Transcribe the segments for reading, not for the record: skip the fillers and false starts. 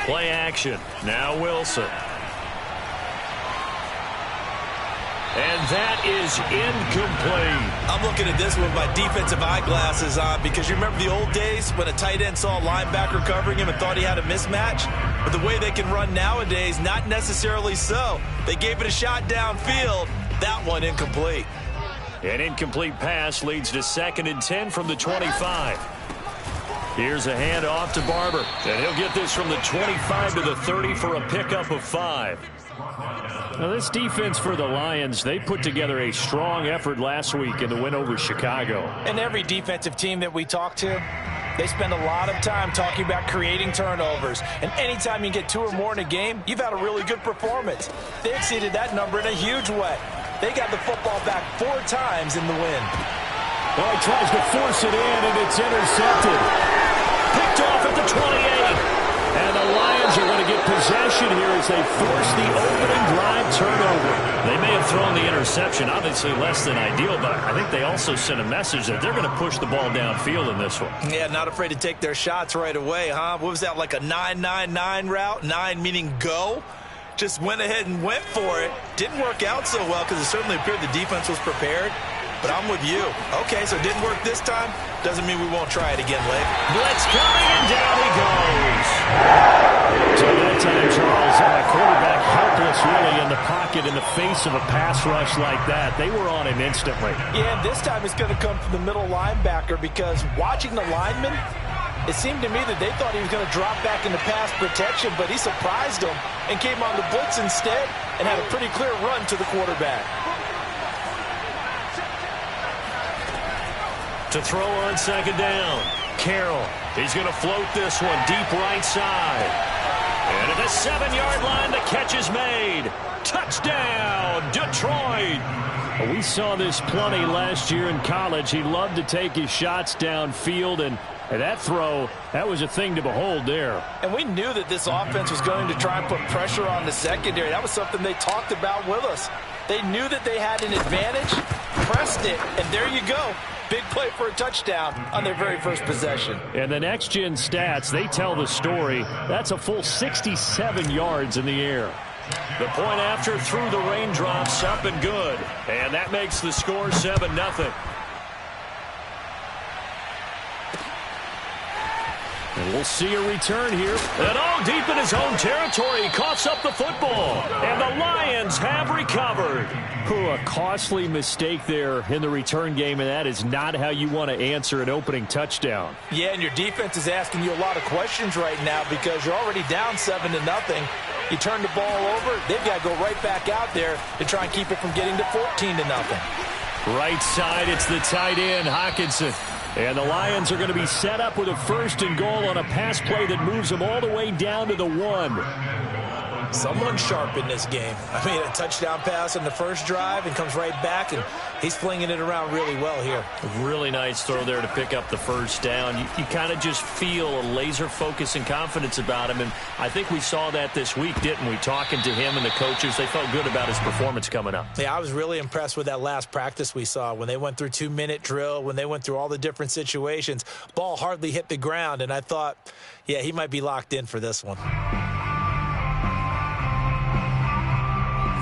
Play action. Now Wilson. And that is incomplete. I'm looking at this with my defensive eyeglasses on because you remember the old days when a tight end saw a linebacker covering him and thought he had a mismatch? But the way they can run nowadays, not necessarily so. They gave it a shot downfield. That one incomplete. An incomplete pass leads to 2nd and 10 from the 25. Here's a handoff to Barber. And he'll get this from the 25 to the 30 for a pickup of 5. Now this defense for the Lions, they put together a strong effort last week in the win over Chicago. And every defensive team that we talk to, they spend a lot of time talking about creating turnovers. And anytime you get 2 or more in a game, you've had a really good performance. They exceeded that number in a huge way. They got the football back 4 times in the win. Well, he tries to force it in, and it's intercepted. Picked off at the 28. And the Lions are going to get possession here as they force the opening drive turnover. They may have thrown the interception, obviously less than ideal, but I think they also sent a message that they're going to push the ball downfield in this one. Yeah, not afraid to take their shots right away, huh? What was that, like a 9-9-9 route? 9 meaning go? Just went ahead and went for it. Didn't work out so well because it certainly appeared the defense was prepared. But I'm with you. Okay, so it didn't work this time. Doesn't mean we won't try it again later. Blitz coming, and down he goes. So that time, Charles, a quarterback helpless really in the pocket in the face of a pass rush like that. They were on him instantly. Yeah, and this time it's going to come from the middle linebacker because watching the lineman, it seemed to me that they thought he was going to drop back into pass protection, but he surprised them and came on the blitz instead and had a pretty clear run to the quarterback. To throw on 2nd down. Carroll. He's going to float this one deep right side. And at the 7-yard line, the catch is made. Touchdown, Detroit. We saw this plenty last year in college. He loved to take his shots downfield, and that throw, that was a thing to behold there. And we knew that this offense was going to try and put pressure on the secondary. That was something they talked about with us. They knew that they had an advantage, pressed it, and there you go. Big play for a touchdown on their very first possession. And the next-gen stats, they tell the story. That's a full 67 yards in the air. The point after through the raindrops, up and good. And that makes the score 7-0. And we'll see a return here. And all deep in his own territory, he coughs up the football. And the Lions have recovered. A costly mistake there in the return game, and that is not how you want to answer an opening touchdown. Yeah, and your defense is asking you a lot of questions right now because you're already down 7-0. You turn the ball over, they've got to go right back out there to try and keep it from getting to 14-0. Right side, it's the tight end, Hockenson. And the Lions are going to be set up with a 1st and goal on a pass play that moves them all the way down to the 1. Someone sharp in this game. I mean, a touchdown pass on the first drive and comes right back, and he's flinging it around really well here. Really nice throw there to pick up the 1st down. You kind of just feel a laser focus and confidence about him, and I think we saw that this week, didn't we? Talking to him and the coaches, they felt good about his performance coming up. Yeah, I was really impressed with that last practice we saw when they went through 2-minute drill, when they went through all the different situations. Ball hardly hit the ground, and I thought, yeah, he might be locked in for this one.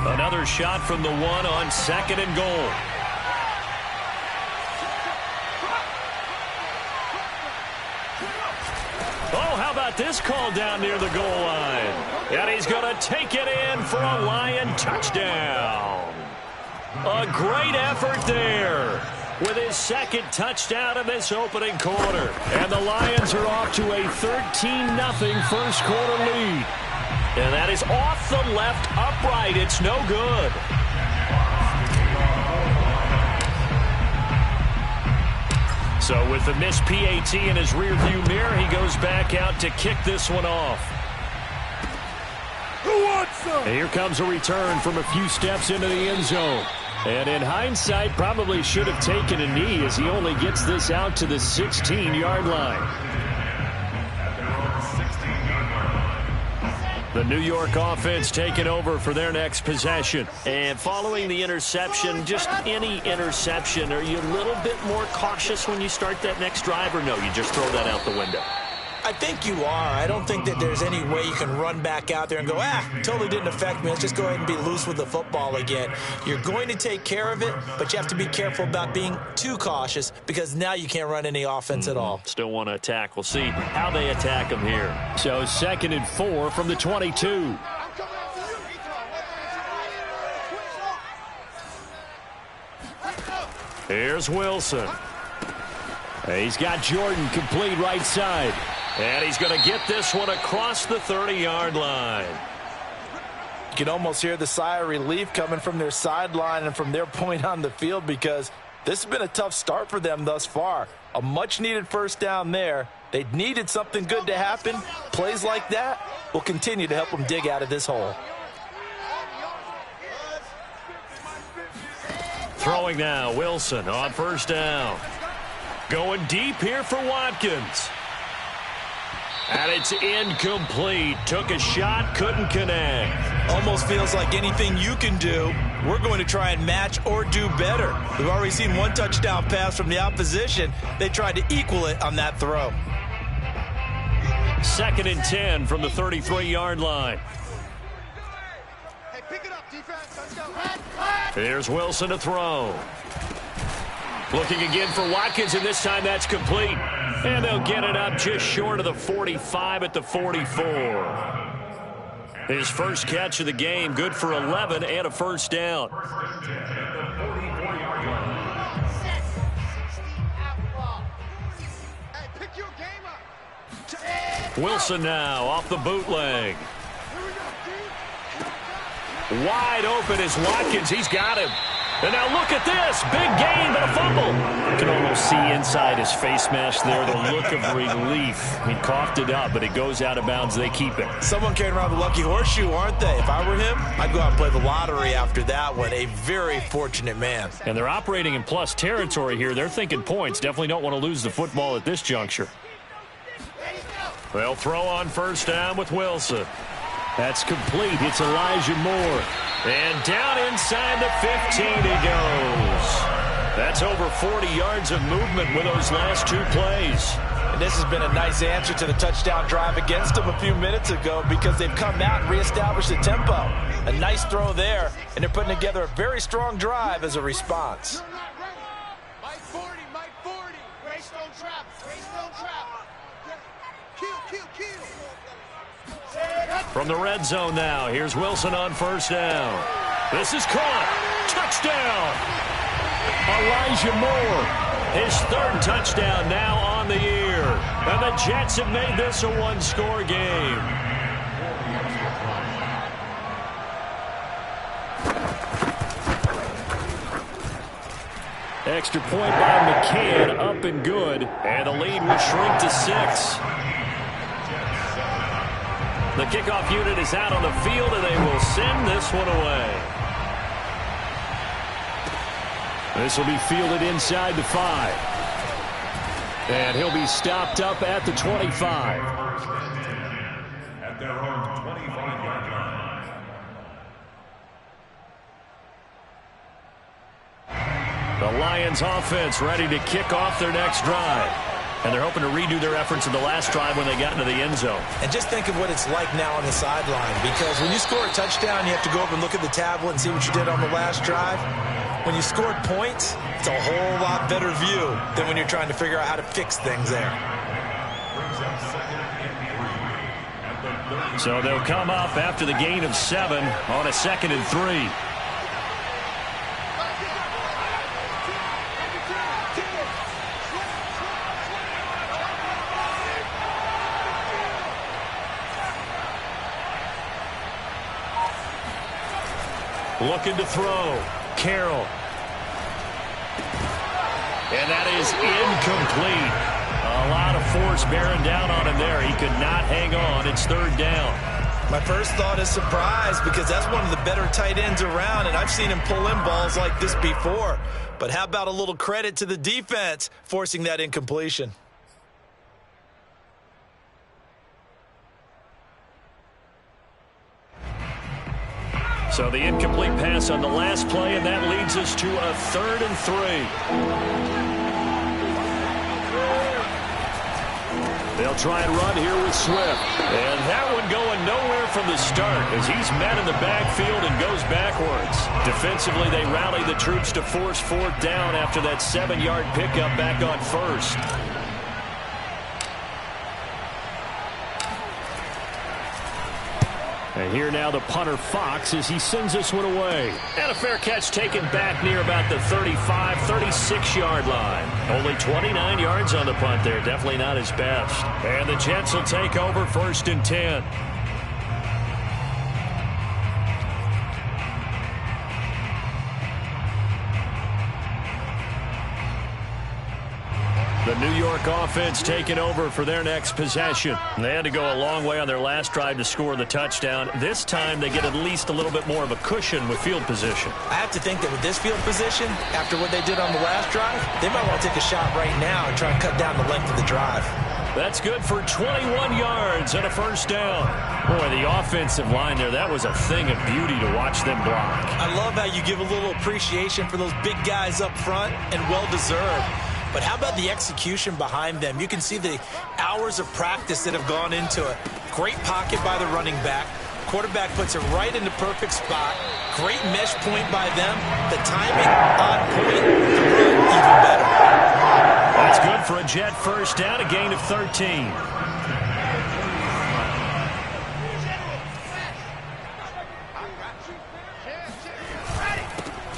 Another shot from the 1 on 2nd and goal. Oh, how about this call down near the goal line? And he's going to take it in for a Lion touchdown. A great effort there with his 2nd touchdown of this opening quarter. And the Lions are off to a 13-0 first quarter lead. And that is off the left upright. It's no good. So with the missed PAT in his rearview mirror, he goes back out to kick this one off. Who wants some? And here comes a return from a few steps into the end zone. And in hindsight, probably should have taken a knee as he only gets this out to the 16-yard line. The New York offense taking over for their next possession. And following the interception, just any interception, are you a little bit more cautious when you start that next drive, or no, you just throw that out the window? I think you are. I don't think that there's any way you can run back out there and go, totally didn't affect me. Let's just go ahead and be loose with the football again. You're going to take care of it, but you have to be careful about being too cautious because now you can't run any offense at all. Still want to attack. We'll see how they attack them here. So 2nd and 4 from the 22. Here's Wilson. He's got Jordan complete right side. And he's going to get this one across the 30-yard line. You can almost hear the sigh of relief coming from their sideline and from their point on the field because this has been a tough start for them thus far. A much-needed first down there. They needed something good to happen. Plays like that will continue to help them dig out of this hole. Throwing now, Wilson on first down. Going deep here for Watkins. And it's incomplete. Took a shot, couldn't connect. Almost feels like anything you can do, we're going to try and match or do better. We've already seen one touchdown pass from the opposition. They tried to equal it on that throw. 2nd and 10 from the 33-yard line. Hey, pick it up, defense. Let's go. Here's Wilson to throw. Looking again for Watkins, and this time that's complete. And they'll get it up just short of the 45 at the 44. His first catch of the game, good for 11 and a first down. Wilson now off the bootleg. Wide open is Watkins. He's got him. And now look at this. Big gain, but a fumble. You can almost see inside his face mask there the look of relief. He coughed it up, but it goes out of bounds. They keep it. Someone carrying around the lucky horseshoe, aren't they? If I were him, I'd go out and play the lottery after that one. A very fortunate man. And they're operating in plus territory here. They're thinking points. Definitely don't want to lose the football at this juncture. They'll throw on first down with Wilson. That's complete. It's Elijah Moore. And down inside the 15 he goes. That's over 40 yards of movement with those last two plays. And this has been a nice answer to the touchdown drive against them a few minutes ago because they've come out and reestablished the tempo. A nice throw there, and they're putting together a very strong drive as a response. Mike 40, Mike 40. Greystone trap, Greystone trap. Kill. From the red zone now, here's Wilson on first down. This is caught. Touchdown. Elijah Moore, his third touchdown now on the year. And the Jets have made this a one-score game. Extra point by McCann, up and good. And the lead will shrink to 6. The kickoff unit is out on the field, and they will send this one away. This will be fielded inside the 5. And he'll be stopped up at the 25. At their own 25-yard line. The Lions offense ready to kick off their next drive. And they're hoping to redo their efforts in the last drive when they got into the end zone. And just think of what it's like now on the sideline, because when you score a touchdown, you have to go over and look at the tablet and see what you did on the last drive. When you scored points, it's a whole lot better view than when you're trying to figure out how to fix things there. So they'll come up after the gain of 7 on a 2nd and 3. Looking to throw. Carroll. And that is incomplete. A lot of force bearing down on him there. He could not hang on. It's 3rd down. My first thought is surprise, because that's one of the better tight ends around, and I've seen him pull in balls like this before. But how about a little credit to the defense forcing that incompletion? So the incomplete pass on the last play, and that leads us to a 3rd and 3. They'll try and run here with Swift. And that one going nowhere from the start as he's met in the backfield and goes backwards. Defensively, they rally the troops to force fourth down after that 7-yard pickup back on first. And here now the punter Fox as he sends this one away. And a fair catch taken back near about the 35, 36-yard line. Only 29 yards on the punt there. Definitely not his best. And the Jets will take over 1st and 10. The New York offense taking over for their next possession. They had to go a long way on their last drive to score the touchdown. This time they get at least a little bit more of a cushion with field position. I have to think that with this field position, after what they did on the last drive, they might want to take a shot right now and try and cut down the length of the drive. That's good for 21 yards and a first down. Boy, the offensive line there, that was a thing of beauty to watch them block. I love how you give a little appreciation for those big guys up front, and well-deserved. But how about the execution behind them? You can see the hours of practice that have gone into it. Great pocket by the running back. Quarterback puts it right in the perfect spot. Great mesh point by them. The timing on point. The run even better. That's good for a Jet first down, a gain of 13.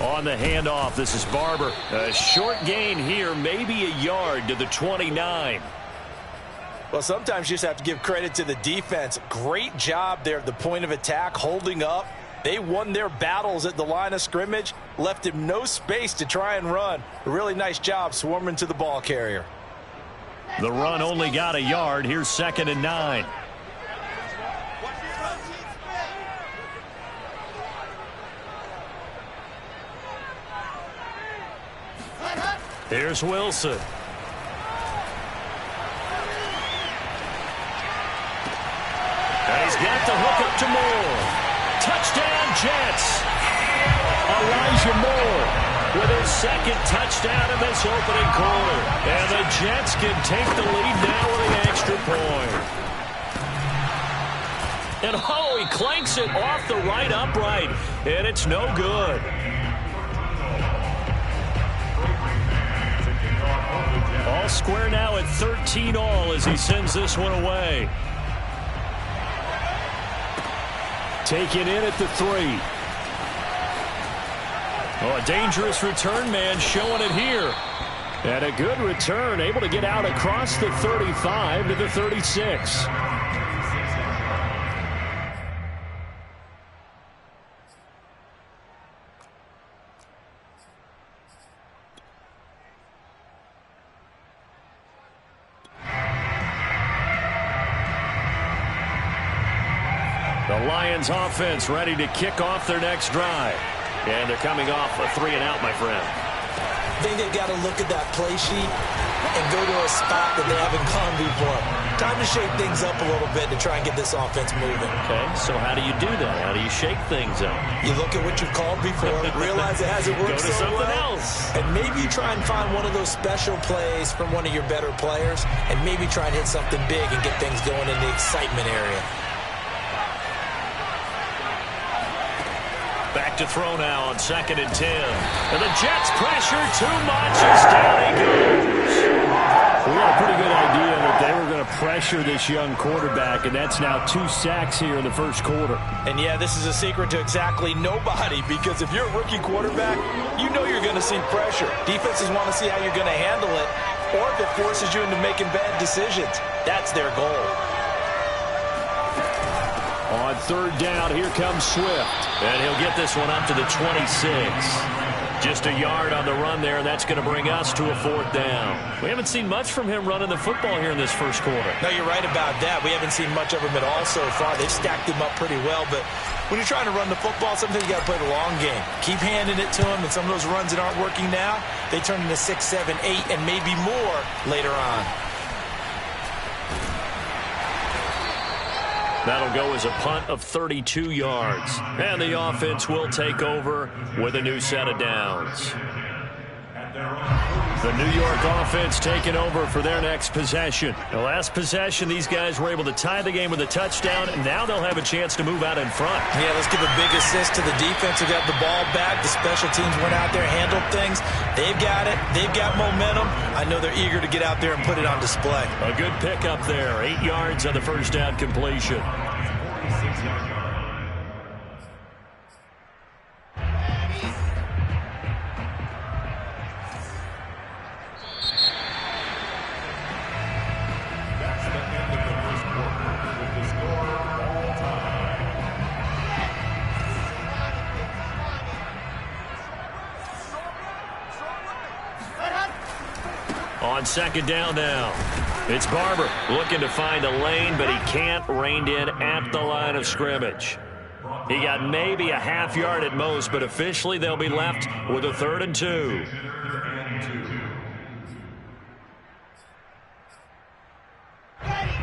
On the handoff, this is Barber. A short gain here, maybe a yard to the 29. Well, sometimes you just have to give credit to the defense. Great job there at the point of attack, holding up. They won their battles at the line of scrimmage, left him no space to try and run. A really nice job swarming to the ball carrier. The run only got a yard. Here's 2nd and 9. Here's Wilson. And he's got the hook up to Moore. Touchdown, Jets. Elijah Moore with his 2nd touchdown in this opening quarter. And the Jets can take the lead now with an extra point. And oh, he clanks it off the right upright. And it's no good. All square now at 13 all as he sends this one away. Taken in at the 3. Oh, a dangerous return man showing it here. And a good return, able to get out across the 35 to the 36. The Lions offense ready to kick off their next drive. And they're coming off a 3-and-out, my friend. I think they've got to look at that play sheet and go to a spot that they haven't gone before. Time to shake things up a little bit to try and get this offense moving. Okay, so how do you do that? How do you shake things up? You look at what you've called before, realize it hasn't worked Go to so something well, else. and maybe you try and find one of those special plays from one of your better players, and maybe try and hit something big and get things going in the excitement area. Back to throw now on 2nd and 10. And the Jets pressure too much as down he goes. We got a pretty good idea that they were going to pressure this young quarterback, and that's now 2 sacks here in the first quarter. And yeah, this is a secret to exactly nobody, because if you're a rookie quarterback, you know you're going to see pressure. Defenses want to see how you're going to handle it, or if it forces you into making bad decisions. That's their goal. On 3rd down, here comes Swift. And he'll get this one up to the 26. Just a yard on the run there, and that's going to bring us to a 4th down. We haven't seen much from him running the football here in this first quarter. No, you're right about that. We haven't seen much of him at all so far. They've stacked him up pretty well, but when you're trying to run the football, sometimes you got to play the long game. Keep handing it to him, and some of those runs that aren't working now, they turn into 6, 7, 8, and maybe more later on. That'll go as a punt of 32 yards. And the offense will take over with a new set of downs. At their own The New York offense taking over for their next possession. The last possession, these guys were able to tie the game with a touchdown, and now they'll have a chance to move out in front. Yeah, let's give a big assist to the defense who got the ball back. The special teams went out there, handled things. They've got it. They've got momentum. I know they're eager to get out there and put it on display. A good pickup there. 8 yards on the first down completion. On second down now, it's Barber looking to find a lane, but he can't. Reined in at the line of scrimmage. He got maybe a half yard at most, but officially they'll be left with a 3rd and 2.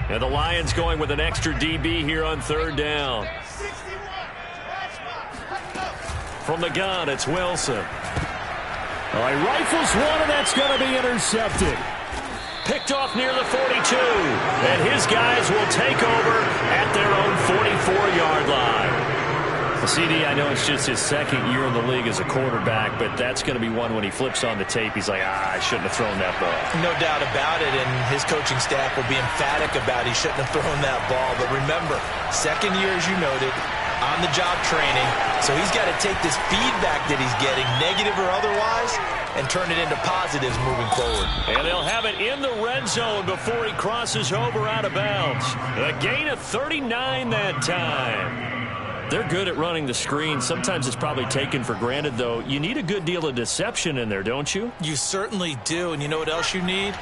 And the Lions going with an extra DB here on 3rd down. From the gun, it's Wilson. All right, rifles one, and that's going to be intercepted. Picked off near the 42, and his guys will take over at their own 44-yard line. CD, I know it's just his 2nd year in the league as a quarterback, but that's going to be one when he flips on the tape. He's like, I shouldn't have thrown that ball. No doubt about it, and his coaching staff will be emphatic about he shouldn't have thrown that ball. But remember, 2nd year, as you noted, on-the-job training, so he's got to take this feedback that he's getting, negative or otherwise, and turn it into positives moving forward. And they'll have it in the red zone before he crosses over out of bounds. A gain of 39 that time. They're good at running the screen. Sometimes it's probably taken for granted, though. You need a good deal of deception in there, don't you? You certainly do, and you know what else you need?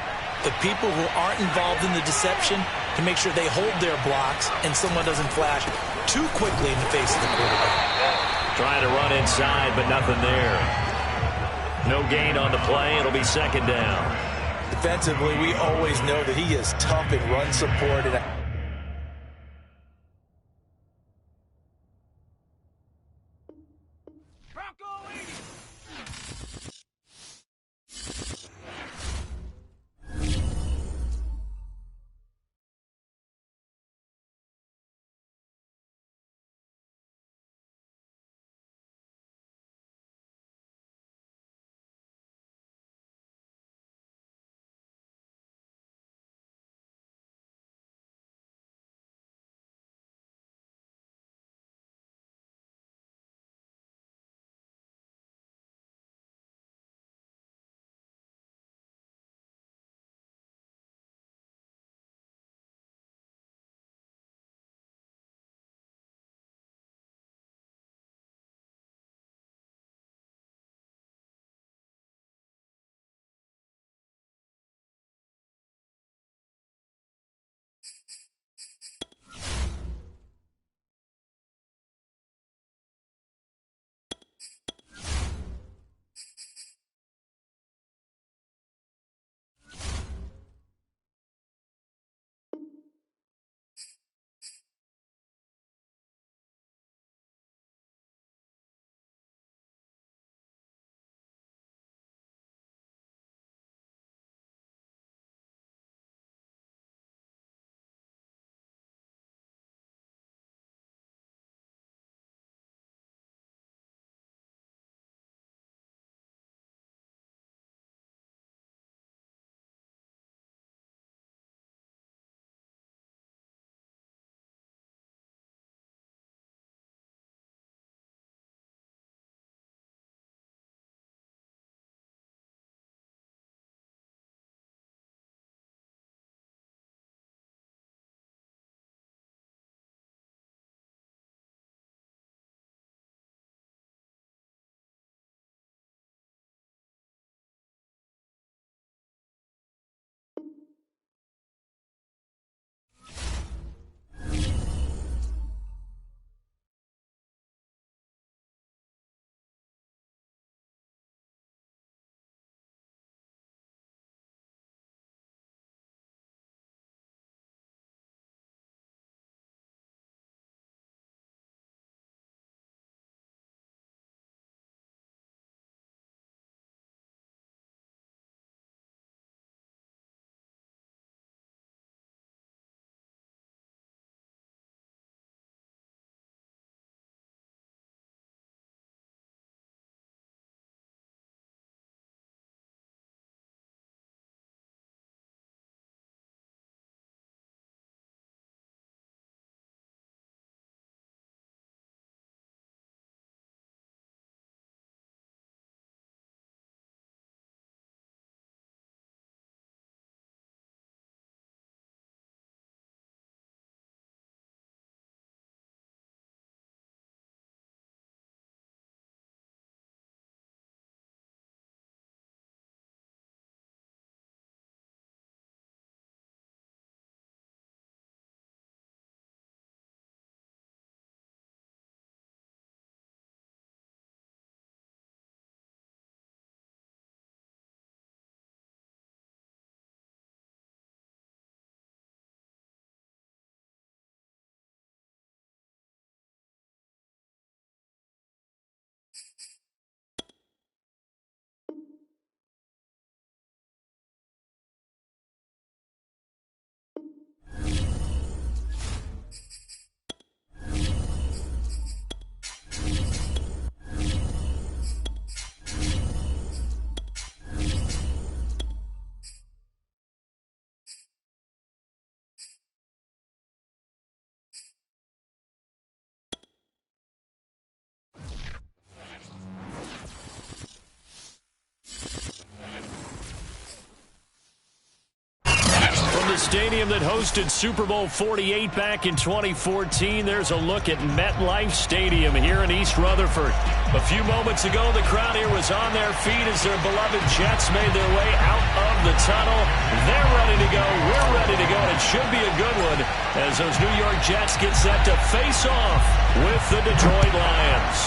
The people who aren't involved in the deception to make sure they hold their blocks and someone doesn't flash too quickly in the face of the quarterback. Trying to run inside, but nothing there. No gain on the play. It'll be 2nd down. Defensively, we always know that he is tough in run support. And stadium that hosted Super Bowl 48 back in 2014. There's a look at MetLife Stadium here in East Rutherford. A few moments ago, the crowd here was on their feet as their beloved Jets made their way out of the tunnel. They're ready to go. We're ready to go, and it should be a good one as those New York Jets get set to face off with the Detroit Lions.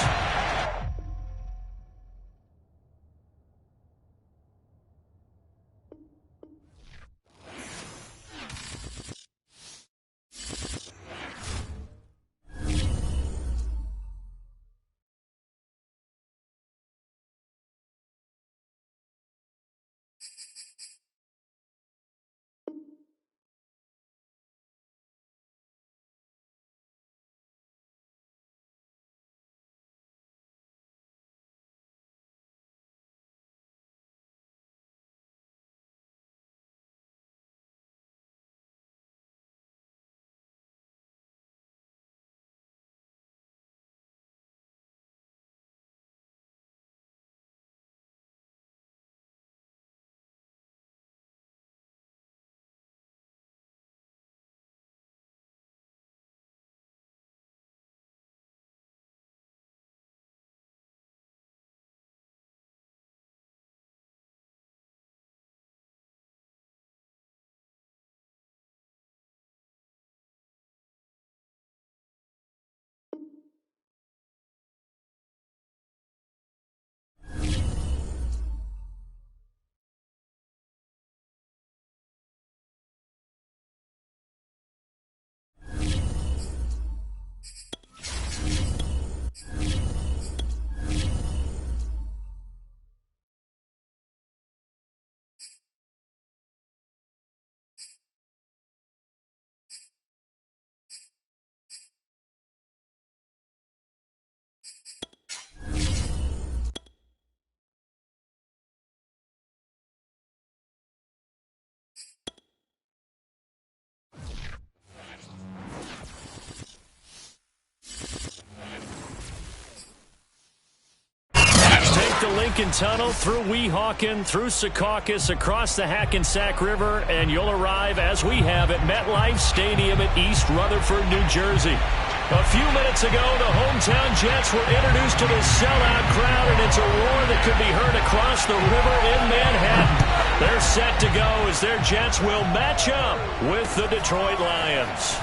The Lincoln Tunnel, through Weehawken, through Secaucus, across the Hackensack River, and you'll arrive, as we have, at MetLife Stadium at East Rutherford, New Jersey. A few minutes ago, the hometown Jets were introduced to the sellout crowd, and it's a roar that could be heard across the river in Manhattan. They're set to go as their Jets will match up with the Detroit Lions.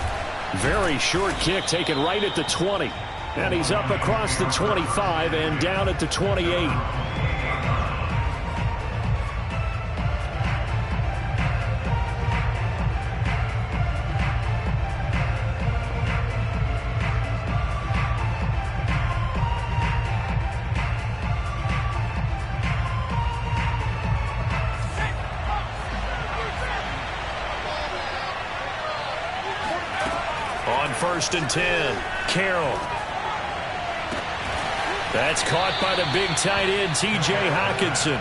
Very short kick taken right at the 20. And he's up across the 25 and down at the 28. On 1st and 10, Carroll. That's caught by the big tight end, T.J. Hockenson.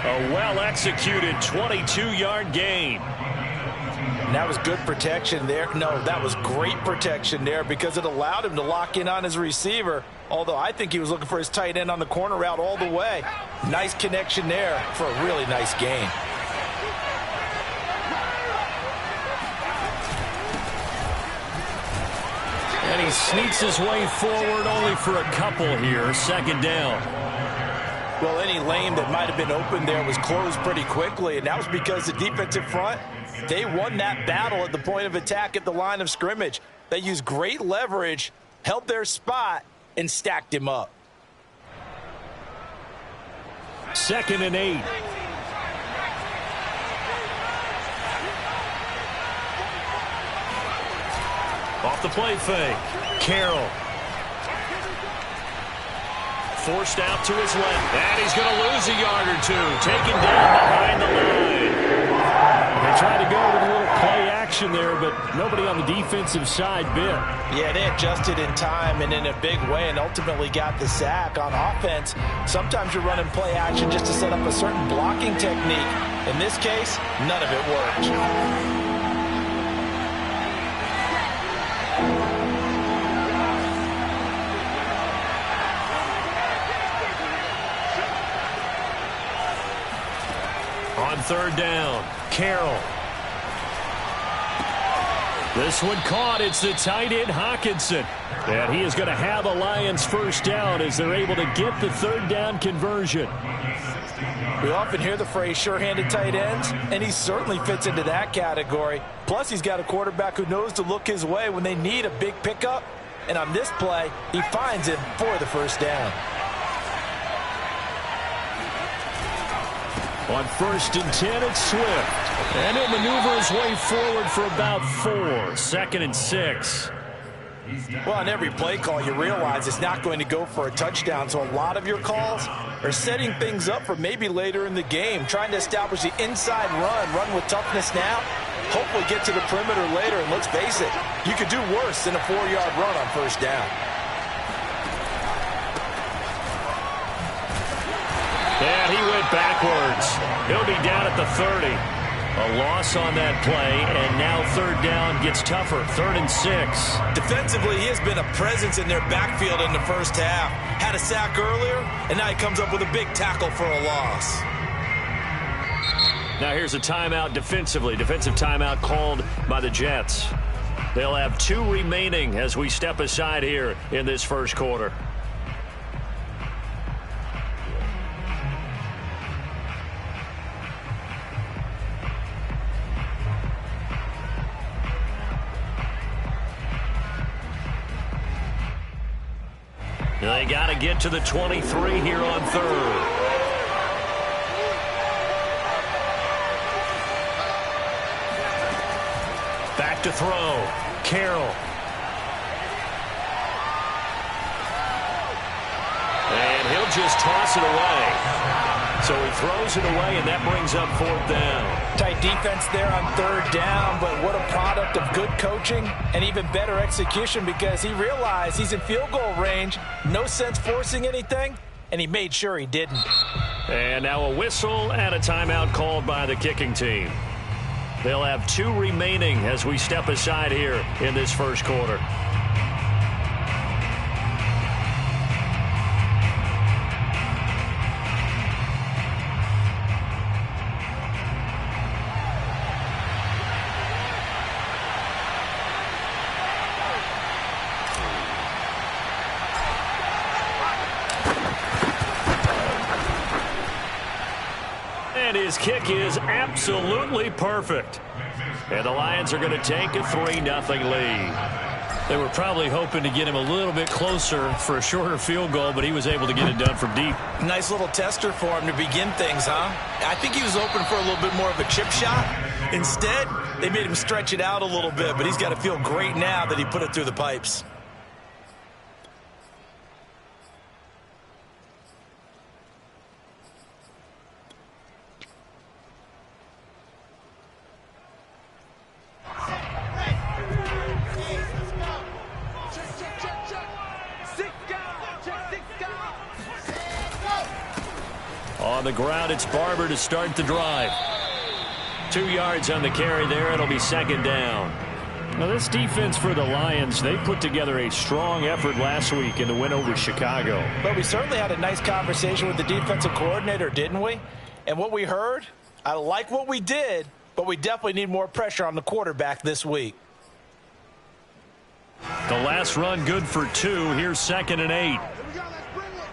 A well-executed 22-yard gain. And that was good protection there. No, that was great protection there because it allowed him to lock in on his receiver, although I think he was looking for his tight end on the corner route all the way. Nice connection there for a really nice gain. And he sneaks his way forward only for a couple here. 2nd down. Well, any lane that might have been open there was closed pretty quickly, and that was because the defensive front, they won that battle at the point of attack at the line of scrimmage. They used great leverage, held their spot, and stacked him up. 2nd and 8. Off the play fake. Carroll. Forced out to his left. And he's going to lose a yard or two. Taken down behind the line. They tried to go with a little play action there, but nobody on the defensive side bit. Yeah, they adjusted in time and in a big way and ultimately got the sack. On offense, sometimes you're running play action just to set up a certain blocking technique. In this case, none of it worked. On 3rd down, Carroll. This one caught. It's the tight end, Hawkinson. And he is going to have a Lions first down as they're able to get the third down conversion. We often hear the phrase sure-handed tight ends, and he certainly fits into that category. Plus, he's got a quarterback who knows to look his way when they need a big pickup. And on this play, he finds him for the first down. On 1st and 10, it's Swift. And he'll maneuver his way forward for about 4. 2nd and 6. Well, on every play call, you realize it's not going to go for a touchdown. So a lot of your calls are setting things up for maybe later in the game, trying to establish the inside run with toughness now, hopefully get to the perimeter later. And let's face it, you could do worse than a 4-yard run on first down. And he went backwards. He'll be down at the 30. A loss on that play, and now third down gets tougher. 3rd and 6. Defensively, he has been a presence in their backfield in the first half. Had a sack earlier, and now he comes up with a big tackle for a loss. Now here's a timeout defensively. Defensive timeout called by the Jets. They'll have 2 remaining as we step aside here in this first quarter. They got to get to the 23 here on 3rd. Back to throw. Carroll. And he'll just toss it away. So he throws it away, and that brings up 4th down. Tight defense there on 3rd down, but what a product of good coaching and even better execution, because he realized he's in field goal range. No sense forcing anything, and he made sure he didn't. And now a whistle and a timeout called by the kicking team. They'll have 2 remaining as we step aside here in this first quarter. And his kick is absolutely perfect. And the Lions are going to take a 3-0 lead. They were probably hoping to get him a little bit closer for a shorter field goal, but he was able to get it done from deep. Nice little tester for him to begin things, huh? I think he was open for a little bit more of a chip shot. Instead, they made him stretch it out a little bit, but he's got to feel great now that he put it through the pipes. On the ground, it's Barber to start the drive. 2 yards on the carry there. It'll be 2nd down. Now, this defense for the Lions, they put together a strong effort last week in the win over Chicago. But we certainly had a nice conversation with the defensive coordinator, didn't we? And what we heard, I like what we did, but we definitely need more pressure on the quarterback this week. The last run good for 2. Here's 2nd and 8. Here we go, let's bring it.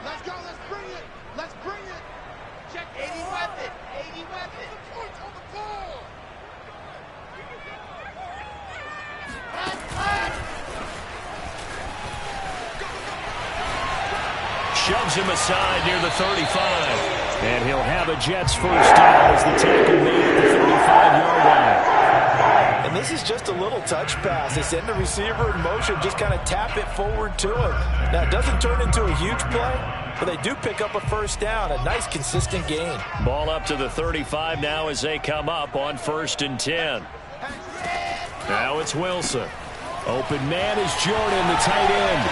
Let's go, let's bring it. Let's bring it. Check 80 weapon. 80 weapon. Points on the ball. Shoves him aside near the 35. And he'll have a Jets first down as the tackle made at the 35-yard line. And this is just a little touch pass. They send the receiver in motion, just kind of tap it forward to him. Now, it doesn't turn into a huge play, but they do pick up a first down. A nice, consistent gain. Ball up to the 35 now as they come up on 1st and 10. Now it's Wilson. Open man is Jordan, the tight end.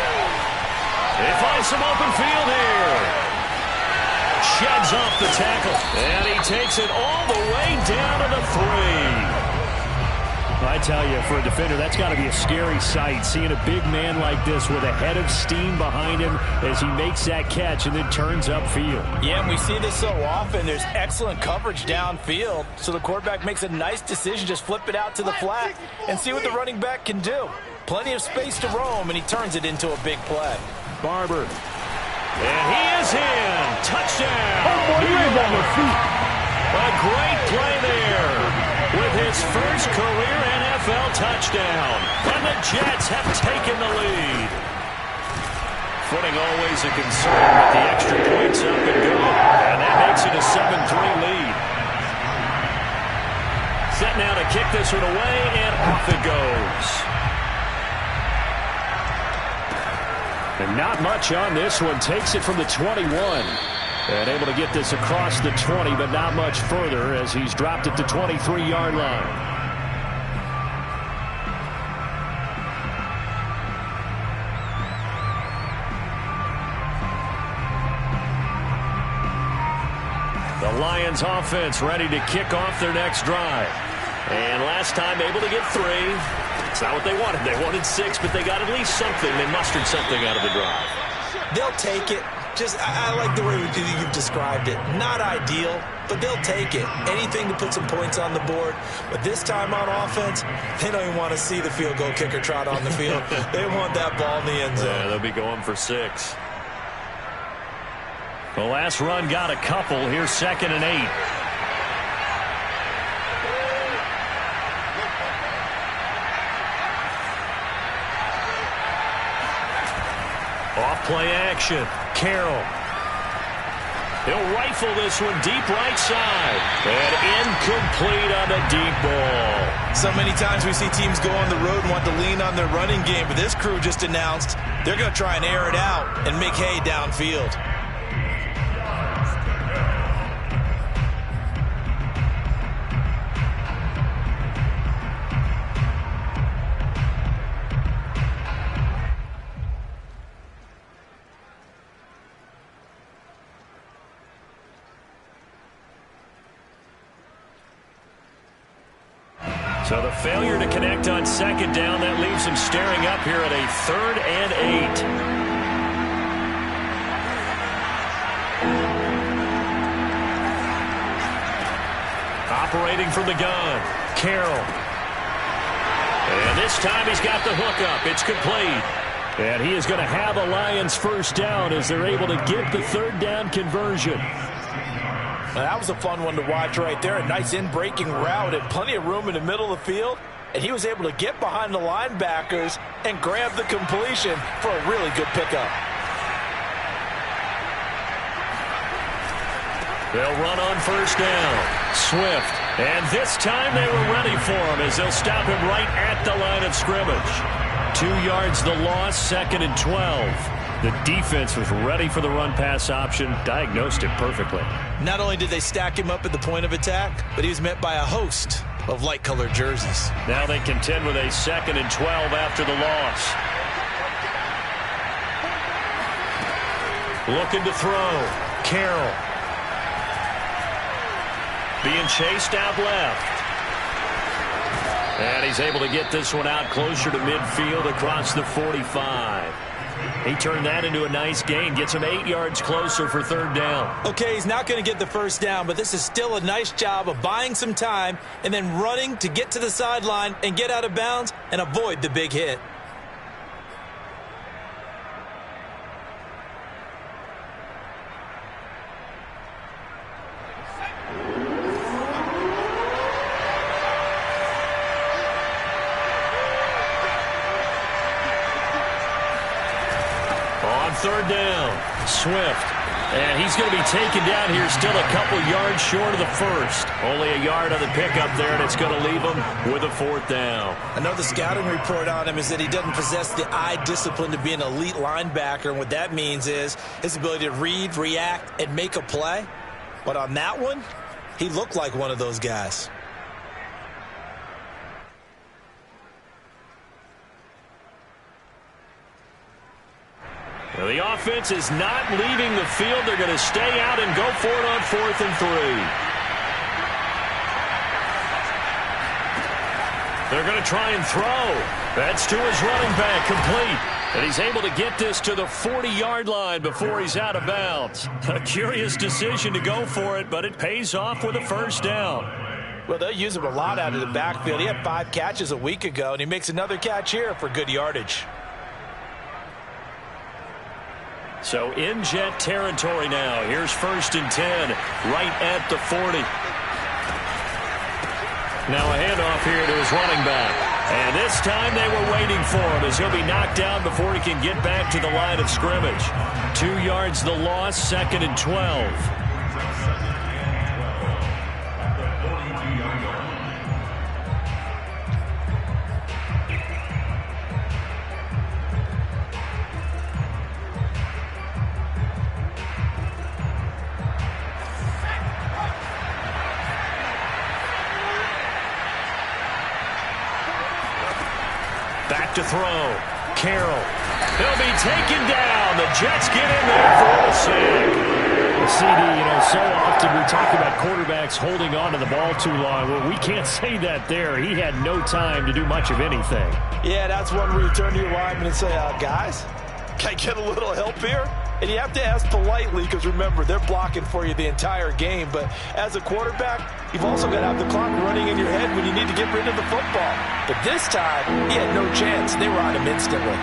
They find some open field here. Sheds off the tackle. And he takes it all the way down to the 3. I tell you, for a defender, that's got to be a scary sight, seeing a big man like this with a head of steam behind him as he makes that catch and then turns upfield. Yeah, and we see this so often. There's excellent coverage downfield, so the quarterback makes a nice decision, just flip it out to the flat and see what the running back can do. Plenty of space to roam, and he turns it into a big play. Barber. And he is in. Touchdown. A great play there with his first career NFL touchdown. And the Jets have taken the lead. Footing always a concern with the extra points up and go. And that makes it a 7-3 lead. Set now to kick this one away, and off it goes. And not much on this one. Takes it from the 21. And able to get this across the 20, but not much further as he's dropped it to 23-yard line. The Lions offense ready to kick off their next drive. And last time able to get 3. It's not what they wanted. They wanted 6, but they got at least something. They mustered something out of the drive. They'll take it. I like the way you've described it. Not ideal, but they'll take it. Anything to put some points on the board. But this time on offense, they don't even want to see the field goal kicker trot on the field. They want that ball in the end zone. Yeah, they'll be going for 6. The last run got a couple. Here's 2nd and 8. Off-play action. Carroll. He'll rifle this one deep right side. And incomplete on the deep ball. So many times we see teams go on the road and want to lean on their running game, but this crew just announced they're going to try and air it out and make hay downfield. So the failure to connect on 2nd down, that leaves him staring up here at a 3rd and 8. Operating from the gun, Carroll. And this time he's got the hook up. It's complete. And he is going to have a Lions first down as they're able to get the 3rd down conversion. That was a fun one to watch right there. A nice in-breaking route and plenty of room in the middle of the field. And he was able to get behind the linebackers and grab the completion for a really good pickup. They'll run on first down. Swift. And this time they were ready for him as they'll stop him right at the line of scrimmage. 2 yards the loss, 2nd and 12. The defense was ready for the run-pass option, diagnosed it perfectly. Not only did they stack him up at the point of attack, but he was met by a host of light-colored jerseys. Now they contend with a 2nd and 12 after the loss. Looking to throw. Carroll. Being chased out left. And he's able to get this one out closer to midfield across the 45. He turned that into a nice gain. Gets him 8 yards closer for 3rd down. Okay, he's not going to get the first down, but this is still a nice job of buying some time and then running to get to the sideline and get out of bounds and avoid the big hit. On 3rd down, Swift. And he's going to be taken down here still a couple yards short of the first. Only a yard on the pickup there, and it's going to leave him with a 4th down. I know the scouting report on him is that he doesn't possess the eye discipline to be an elite linebacker, and what that means is his ability to read, react, and make a play. But on that one, he looked like one of those guys. Well, the offense is not leaving the field. They're going to stay out and go for it on 4th and 3. They're going to try and throw. That's to his running back, complete. And he's able to get this to the 40-yard line before he's out of bounds. A curious decision to go for it, but it pays off with a first down. Well, they'll use him a lot out of the backfield. He had 5 catches a week ago, and he makes another catch here for good yardage. So in Jet territory now. Here's 1st and 10, right at the 40. Now a handoff here to his running back. And this time they were waiting for him as he'll be knocked down before he can get back to the line of scrimmage. 2 yards the loss, 2nd and 12. Back to throw. Carroll. He'll be taken down. The Jets get in there for a sack. CD, so often we talk about quarterbacks holding on to the ball too long. Well, we can't say that there. He had no time to do much of anything. Yeah, that's one where you turn to your lineman and say, guys, can I get a little help here? And you have to ask politely because, remember, they're blocking for you the entire game. But as a quarterback, you've also got to have the clock running in your head when you need to get rid of the football. But this time, he had no chance. They were on him instantly.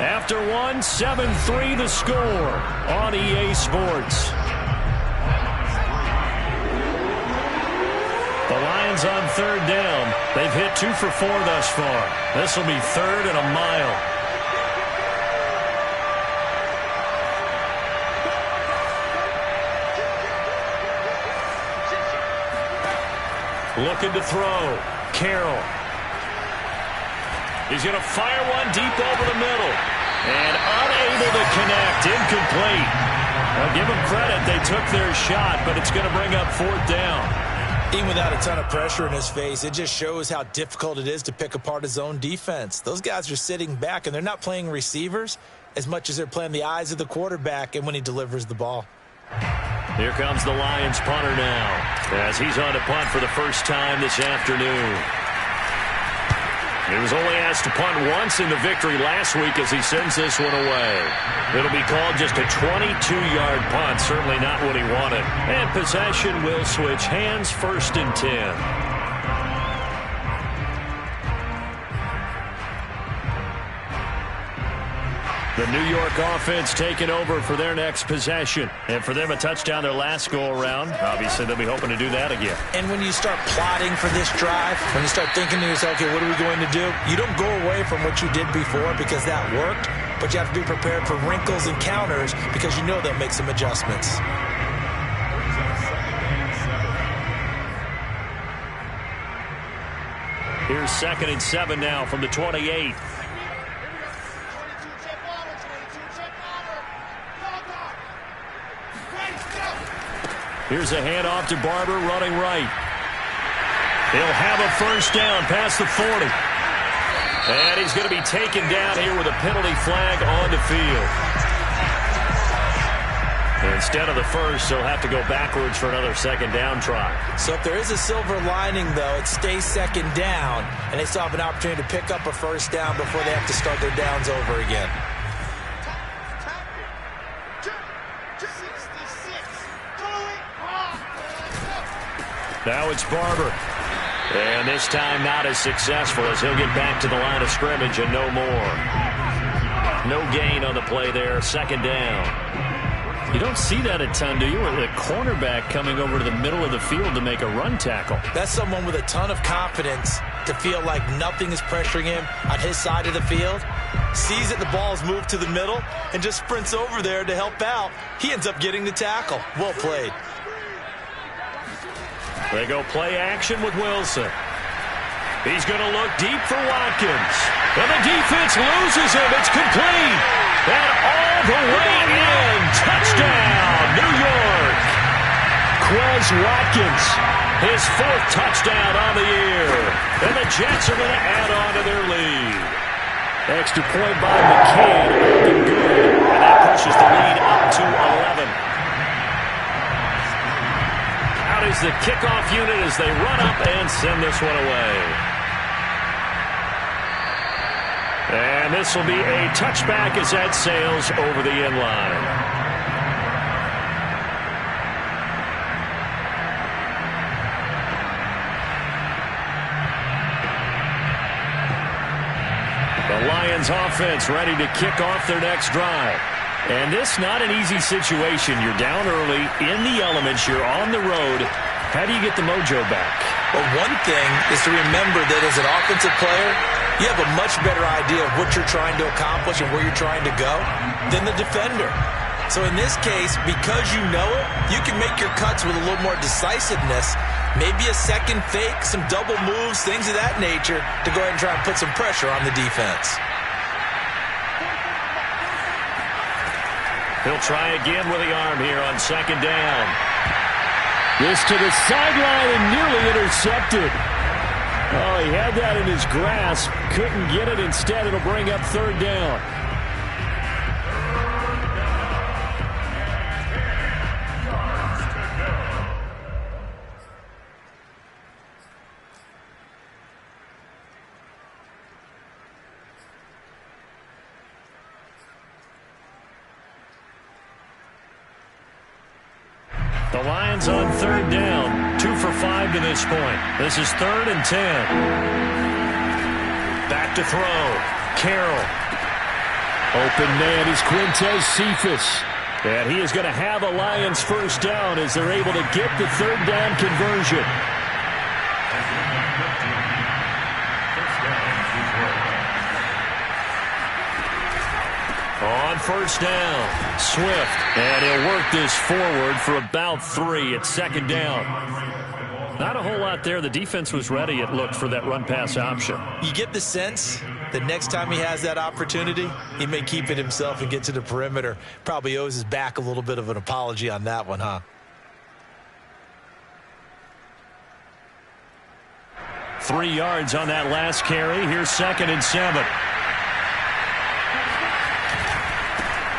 After 7-3 the score on EA Sports. The Lions on 3rd down. They've hit 2 for 4 thus far. This will be 3rd and a mile. Looking to throw. Carroll. He's going to fire one deep over the middle. And unable to connect. Incomplete. I'll give them credit. They took their shot, but it's going to bring up 4th down. Even without a ton of pressure in his face, it just shows how difficult it is to pick apart his own defense. Those guys are sitting back, and they're not playing receivers as much as they're playing the eyes of the quarterback and when he delivers the ball. Here comes the Lions punter now as he's on to punt for the first time this afternoon. He was only asked to punt once in the victory last week as he sends this one away. It'll be called just a 22-yard punt, certainly not what he wanted. And possession will switch hands, 1st and 10. The New York offense taking over for their next possession. And for them, a touchdown their last go-around. Obviously, they'll be hoping to do that again. And when you start plotting for this drive, when you start thinking to yourself, okay, what are we going to do? You don't go away from what you did before because that worked, but you have to be prepared for wrinkles and counters because you know they'll make some adjustments. Here's 2nd and 7 now from the 28. Here's a handoff to Barber running right. He'll have a first down past the 40. And he's going to be taken down here with a penalty flag on the field. Instead of the first, he'll have to go backwards for another 2nd down try. So if there is a silver lining, though, it stays 2nd down, and they still have an opportunity to pick up a first down before they have to start their downs over again. Now it's Barber. And this time not as successful as he'll get back to the line of scrimmage and no more. No gain on the play there. 2nd down. You don't see that a ton, do you? With a cornerback coming over to the middle of the field to make a run tackle. That's someone with a ton of confidence to feel like nothing is pressuring him on his side of the field. Sees that the ball's moved to the middle and just sprints over there to help out. He ends up getting the tackle. Well played. They go play action with Wilson. He's going to look deep for Watkins. And the defense loses him. It's complete. And all the way in. Touchdown, New York. Quez Watkins, his 4th touchdown on the year. And the Jets are going to add on to their lead. Extra point by McCann. Looking good. And that pushes the lead up to 11. out is the kickoff unit as they run up and send this one away. And this will be a touchback as that sails over the end line. The Lions offense ready to kick off their next drive. And this not an easy situation. You're down early, in the elements, you're on the road. How do you get the mojo back? Well, one thing is to remember that as an offensive player, you have a much better idea of what you're trying to accomplish and where you're trying to go than the defender. So in this case, because you know it, you can make your cuts with a little more decisiveness. Maybe a second fake, some double moves, things of that nature to go ahead and try and put some pressure on the defense. He'll try again with the arm here on second down. This to the sideline and nearly intercepted. Oh, he had that in his grasp. Couldn't get it. Instead, it'll bring up third down. The Lions on third down. 2 for 5 to this point. This is 3rd and 10. Back to throw. Carroll. Open man is Quintez Cephas. And he is going to have a Lions first down as they're able to get the third down conversion. On first down, Swift. And he'll work this forward for about 3 at second down. Not a whole lot there. The defense was ready, it looked, for that run-pass option. You get the sense that next time he has that opportunity, he may keep it himself and get to the perimeter. Probably owes his back a little bit of an apology on that one, huh? 3 yards on that last carry. Here's 2nd and 7.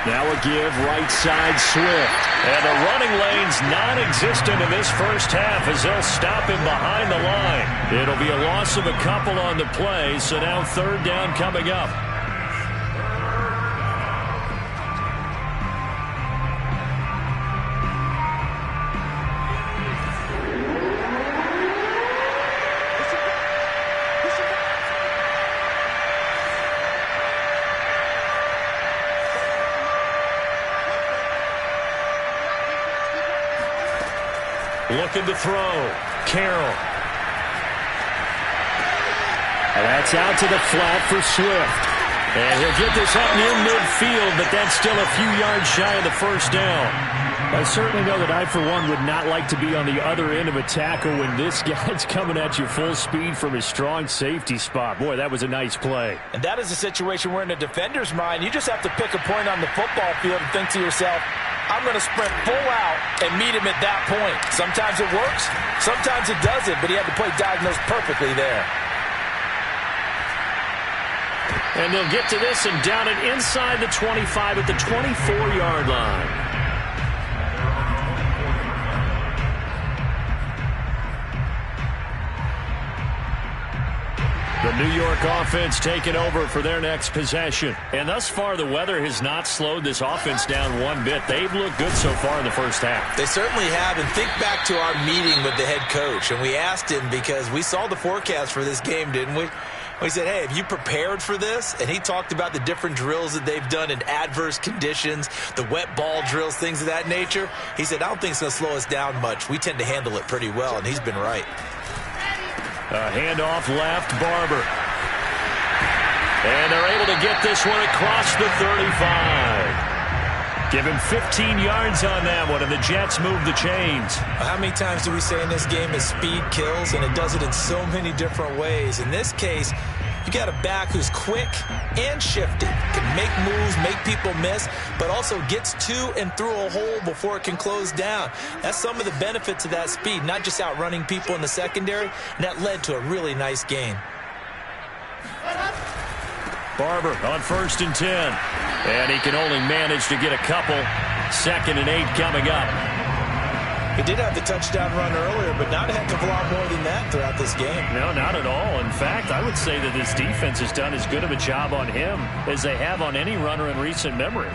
Now a give, right side, Swift. And the running lane's non-existent in this first half as they'll stop him behind the line. It'll be a loss of a couple on the play, so now third down coming up. Looking to throw. Carroll. And that's out to the flat for Swift. And he'll get this up near midfield, but that's still a few yards shy of the first down. I certainly know that I, for one, would not like to be on the other end of a tackle when this guy's coming at you full speed from his strong safety spot. Boy, that was a nice play. And that is a situation where in a defender's mind, you just have to pick a point on the football field and think to yourself, I'm going to sprint full out and meet him at that point. Sometimes it works, sometimes it doesn't, but he had the play diagnosed perfectly there. And they'll get to this and down it inside the 25 at the 24-yard line. The New York offense taking over for their next possession. And thus far, the weather has not slowed this offense down one bit. They've looked good so far in the first half. They certainly have. And think back to our meeting with the head coach. And we asked him because we saw the forecast for this game, didn't we? We said, hey, have you prepared for this? And he talked about the different drills that they've done in adverse conditions, the wet ball drills, things of that nature. He said, I don't think it's going to slow us down much. We tend to handle it pretty well, and he's been right. A handoff left, Barber. And they're able to get this one across the 35. Give him 15 yards on that one, and the Jets move the chains. How many times do we say in this game that speed kills, and it does it in so many different ways? In this case, you got a back who's quick and shifty, can make moves, make people miss, but also gets to and through a hole before it can close down. That's some of the benefits of that speed, not just outrunning people in the secondary, and that led to a really nice game. Barber on 1st and 10. And he can only manage to get a couple. 2nd and 8 coming up. He did have the touchdown run earlier, but not a heck of a lot more than that throughout this game. No, not at all. In fact, I would say that his defense has done as good of a job on him as they have on any runner in recent memory.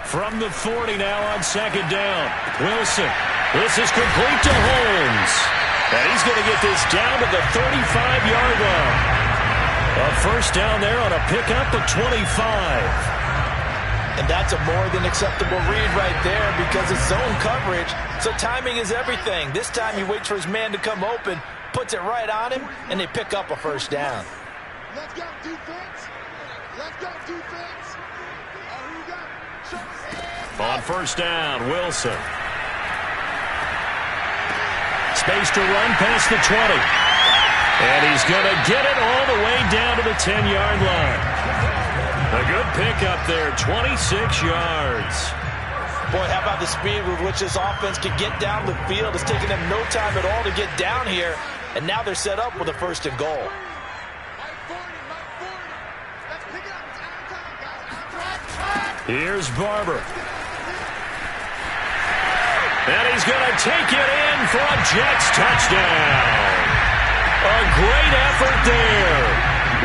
From the 40 now on second down. Wilson. This is complete to Holmes. And he's going to get this down to the 35-yard line. A first down there on a pickup of 25. And that's a more than acceptable read right there because it's zone coverage, so timing is everything. This time he waits for his man to come open, puts it right on him, and they pick up a first down. Let's go, defense. Let's go, defense. Who you got? On first down, Wilson. Space to run past the 20. And he's going to get it all the way down to the 10-yard line. A good pickup there, 26 yards. Boy, how about the speed with which this offense can get down the field? It's taking them no time at all to get down here. And now they're set up with a first and goal. Here's Barber. And he's going to take it in for a Jets touchdown. A great effort there.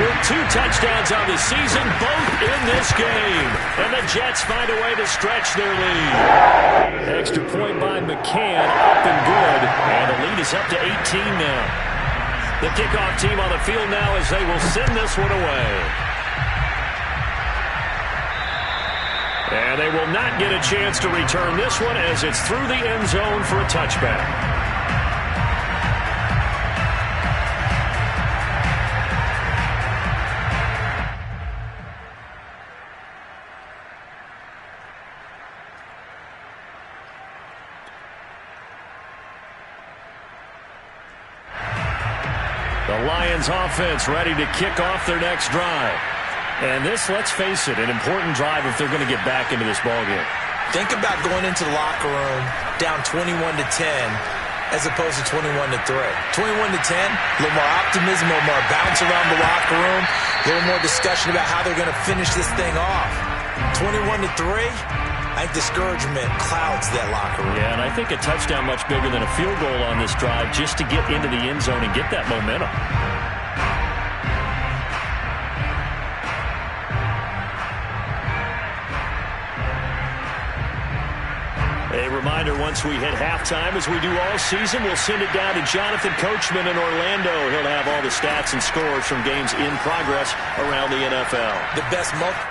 With 2 touchdowns on the season, both in this game. And the Jets find a way to stretch their lead. Extra point by McCann, up and good. And the lead is up to 18 now. The kickoff team on the field now as they will send this one away. And they will not get a chance to return this one as it's through the end zone for a touchback. The Lions offense ready to kick off their next drive. And this, let's face it, an important drive if they're going to get back into this ballgame. Think about going into the locker room down 21-10 as opposed to 21-3. 21-10, a little more optimism, a little more bounce around the locker room, a little more discussion about how they're going to finish this thing off. 21-3, I think discouragement clouds that locker room. Yeah, and I think a touchdown much bigger than a field goal on this drive just to get into the end zone and get that momentum. A reminder, once we hit halftime, as we do all season, we'll send it down to Jonathan Coachman in Orlando. He'll have all the stats and scores from games in progress around the NFL. The best moment.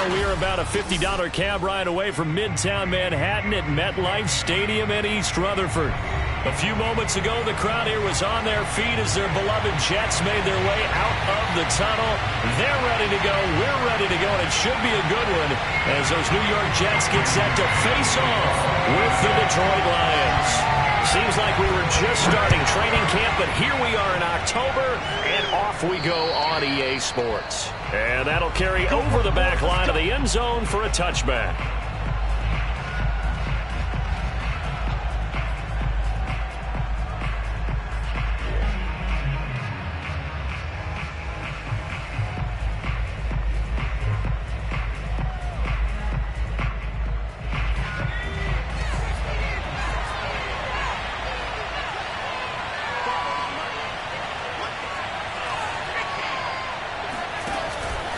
Well, we are about a $50 cab ride away from Midtown Manhattan at MetLife Stadium in East Rutherford. A few moments ago, the crowd here was on their feet as their beloved Jets made their way out of the tunnel. They're ready to go. We're ready to go, and it should be a good one as those New York Jets get set to face off with the Detroit Lions. Seems like we were just starting training camp, but here we are in October, and off we go on EA Sports. And that'll carry over the back line of the end zone for a touchback.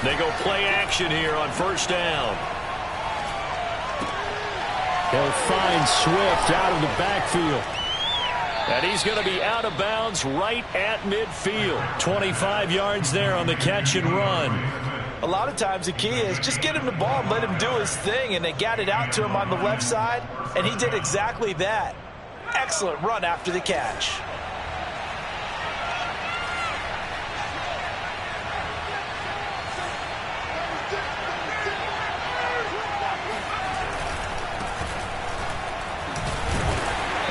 They go play action here on first down. They'll find Swift out of the backfield. And he's going to be out of bounds right at midfield. 25 yards there on the catch and run. A lot of times the key is just get him the ball and let him do his thing, and they got it out to him on the left side, and he did exactly that. Excellent run after the catch.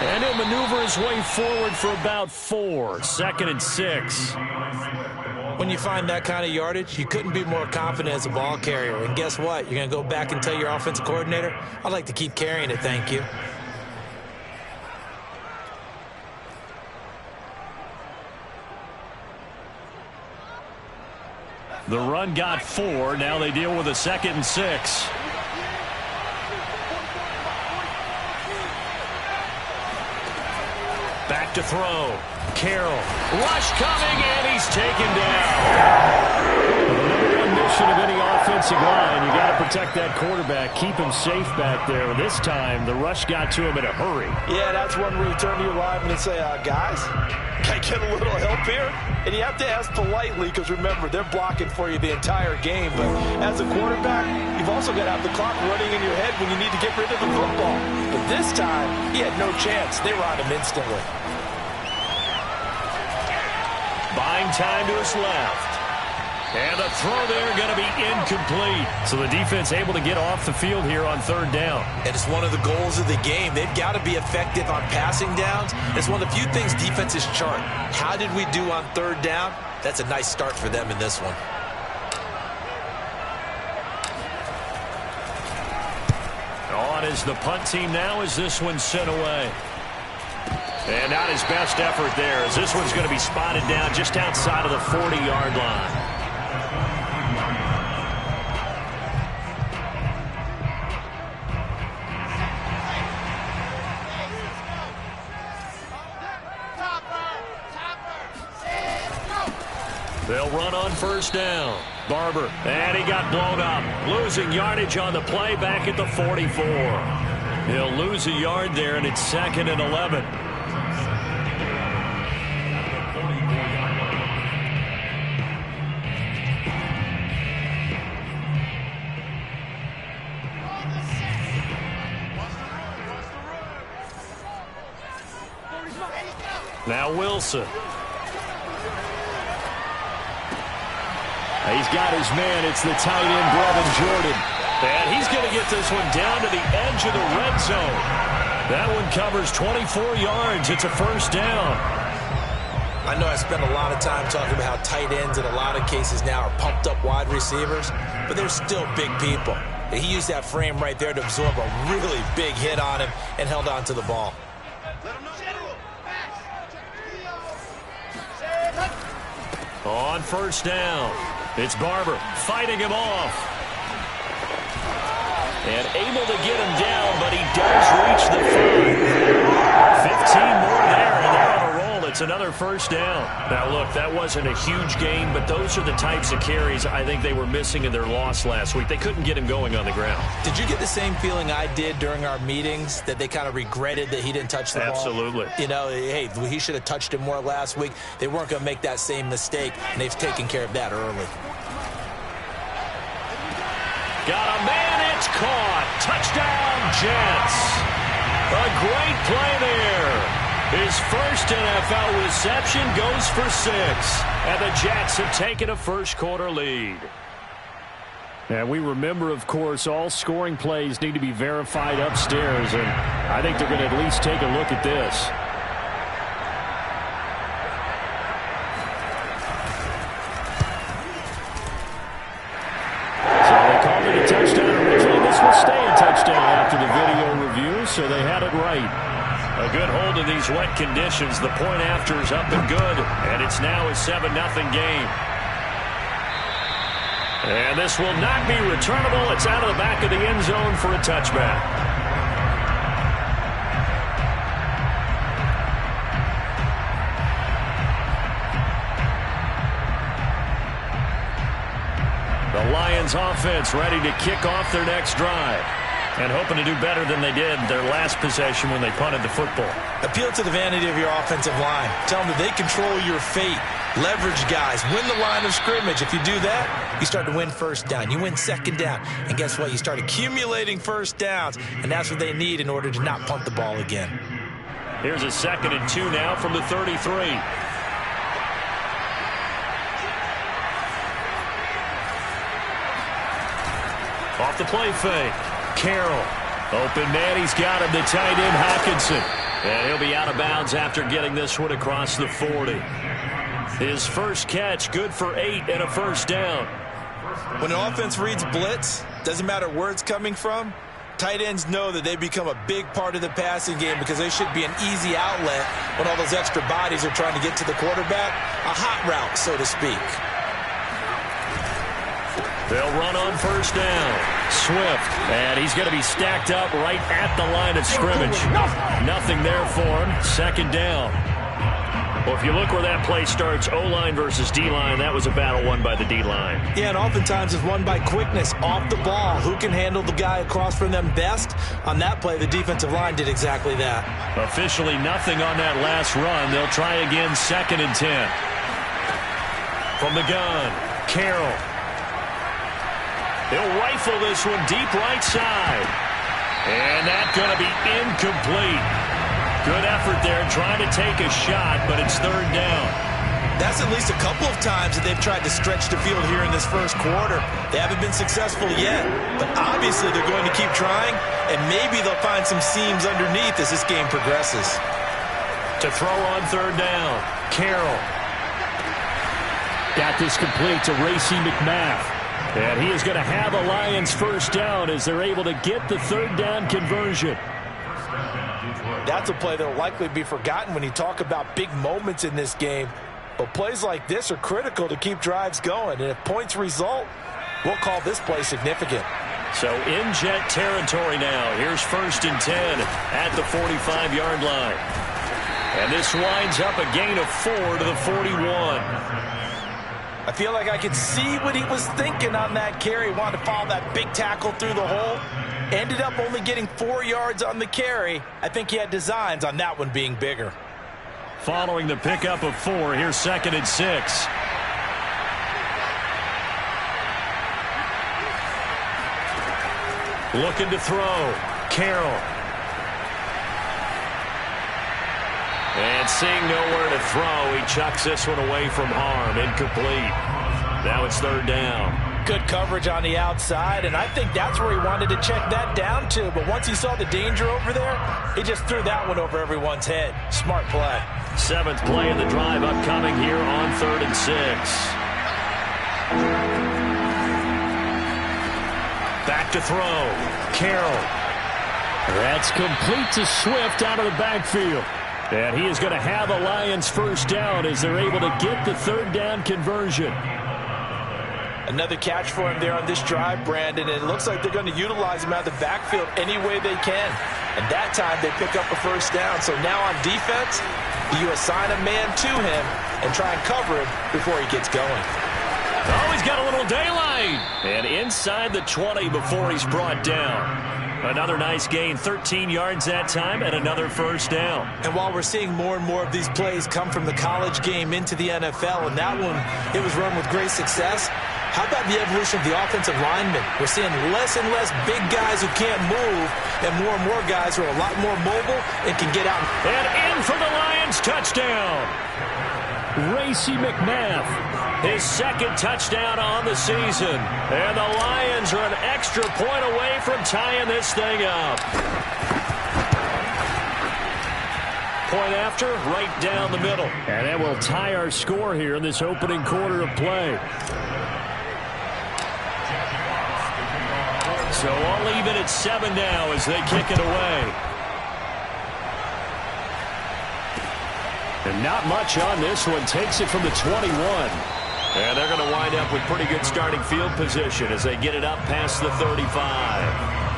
And he'll maneuver his way forward for about 4. 2nd and 6. When you find that kind of yardage, you couldn't be more confident as a ball carrier. And guess what? You're going to go back and tell your offensive coordinator, I'd like to keep carrying it, thank you. The run got 4. Now they deal with a 2nd and 6. Back to throw. Carroll. Rush coming, and he's taken down. The number one mission of any offensive line, you got to protect that quarterback, keep him safe back there. This time, the rush got to him in a hurry. Yeah, that's one where you turn to your lineman and say, guys, can I get a little help here? And you have to ask politely because, remember, they're blocking for you the entire game. But as a quarterback, you've also got to have the clock running in your head when you need to get rid of the football. But this time, he had no chance. They were on him instantly. Buying time to his left. And the throw there going to be incomplete. So the defense able to get off the field here on 3rd down. And it's one of the goals of the game. They've got to be effective on passing downs. It's one of the few things defenses chart. How did we do on 3rd down? That's a nice start for them in this one. On is the punt team now as this one's sent away. And not his best effort there as this one's going to be spotted down just outside of the 40-yard line. They'll run on first down. Barber, and he got blown up. Losing yardage on the play back at the 44. He'll lose a yard there, and it's 2nd and 11. Now Wilson. He's got his man. It's the tight end, Brevin Jordan. And he's going to get this one down to the edge of the red zone. That one covers 24 yards. It's a first down. I know I spent a lot of time talking about how tight ends in a lot of cases now are pumped up wide receivers, but they're still big people. And he used that frame right there to absorb a really big hit on him and held on to the ball. On first down, it's Barber fighting him off. And able to get him down, but he does reach the 5. 15 more there, and they're on a roll. It's another first down. Now, look, that wasn't a huge gain, but those are the types of carries I think they were missing in their loss last week. They couldn't get him going on the ground. Did you get the same feeling I did during our meetings, that they kind of regretted that he didn't touch the ball? Absolutely. You know, hey, he should have touched it more last week. They weren't going to make that same mistake, and they've taken care of that early. got a man. It's caught. Touchdown, Jets. A great play there. His first NFL reception goes for 6. And the Jets have taken a first-quarter lead. And we remember, of course, all scoring plays need to be verified upstairs. And I think they're going to at least take a look at this. So they called it a touchdown originally. This will stay a touchdown after the video review, so they had it right. A good hold in these wet conditions. The point after is up and good, and it's now a 7-0 game. And this will not be returnable. It's out of the back of the end zone for a touchback. The Lions offense ready to kick off their next drive. And hoping to do better than they did their last possession when they punted the football. Appeal to the vanity of your offensive line. Tell them that they control your fate. Leverage guys. Win the line of scrimmage. If you do that, you start to win first down. You win second down. And guess what? You start accumulating first downs. And that's what they need in order to not punt the ball again. Here's a 2nd and 2 now from the 33. Off the play fake. Carroll. Open man. He's got him. The tight end, Hockenson. And he'll be out of bounds after getting this one across the 40. His first catch, good for 8 and a first down. When an offense reads blitz, doesn't matter where it's coming from, tight ends know that they become a big part of the passing game because they should be an easy outlet when all those extra bodies are trying to get to the quarterback. A hot route, so to speak. They'll run on first down. Swift, and he's going to be stacked up right at the line of scrimmage. Nothing there for him. 2nd down. Well, if you look where that play starts, O-line versus D-line, that was a battle won by the D-line. Yeah, and oftentimes it's won by quickness off the ball. Who can handle the guy across from them best? On that play, the defensive line did exactly that. Officially nothing on that last run. They'll try again, 2nd and 10. From the gun, Carroll. He'll rifle this one deep right side. And that's going to be incomplete. Good effort there, trying to take a shot, but it's 3rd down. That's at least a couple of times that they've tried to stretch the field here in this first quarter. They haven't been successful yet, but obviously they're going to keep trying, and maybe they'll find some seams underneath as this game progresses. To throw on 3rd down, Carroll. Got this complete to Racey McMath. And he is going to have a Lions first down as they're able to get the 3rd down conversion. That's a play that will likely be forgotten when you talk about big moments in this game. But plays like this are critical to keep drives going. And if points result, we'll call this play significant. So in Jet territory now. Here's 1st and 10 at the 45-yard line. And this winds up a gain of 4 to the 41. I feel like I could see what he was thinking on that carry. He wanted to follow that big tackle through the hole. Ended up only getting 4 yards on the carry. I think he had designs on that one being bigger. Following the pickup of 4, here's 2nd and 6. Looking to throw. Carroll. And seeing nowhere to throw, he chucks this one away from harm. Incomplete. Now it's 3rd down. Good coverage on the outside, and I think that's where he wanted to check that down to. But once he saw the danger over there, he just threw that one over everyone's head. Smart play. 7th play of the drive upcoming here on 3rd and 6. Back to throw. Carroll. That's complete to Swift out of the backfield. And he is going to have a Lions first down as they're able to get the 3rd down conversion. Another catch for him there on this drive, Brandon. And it looks like they're going to utilize him out of the backfield any way they can. And that time they pick up a first down. So now on defense, you assign a man to him and try and cover him before he gets going. Oh, he's got a little daylight. And inside the 20 before he's brought down. Another nice gain, 13 yards that time, and another first down. And while we're seeing more and more of these plays come from the college game into the NFL, and that one, it was run with great success, How about the evolution of the offensive linemen? We're seeing less and less big guys who can't move and more guys who are a lot more mobile and can get out. And in for the Lions touchdown. Racey McMath, his second touchdown on the season. And the Lions are an extra point away from tying this thing up. Point after, right down the middle. And that will tie our score here in this opening quarter of play. So all even at 7 now as they kick it away. And not much on this one. Takes it from the 21. And they're going to wind up with pretty good starting field position as they get it up past the 35.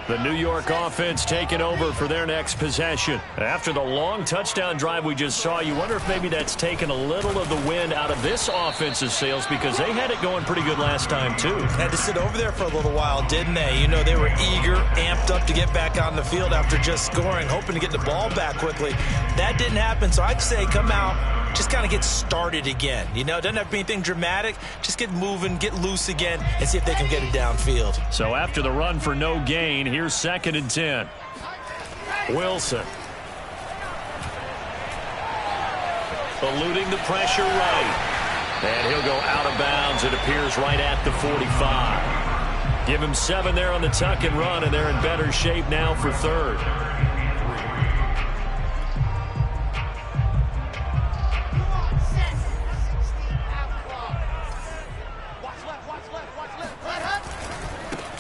The New York offense taking over for their next possession. After the long touchdown drive we just saw, you wonder if maybe that's taken a little of the wind out of this offense's sails because they had it going pretty good last time, too. Had to sit over there for a little while, didn't they? You know, they were eager, amped up to get back on the field after just scoring, hoping to get the ball back quickly. That didn't happen, so I'd say come out, just kind of get started again. You know, it doesn't have to be anything dramatic. Just get moving, get loose again, and see if they can get it downfield. So after the run for no gain, here's 2nd and 10. Wilson. Eluding the pressure right. And he'll go out of bounds. It appears right at the 45. Give him 7 there on the tuck and run, and they're in better shape now for 3rd.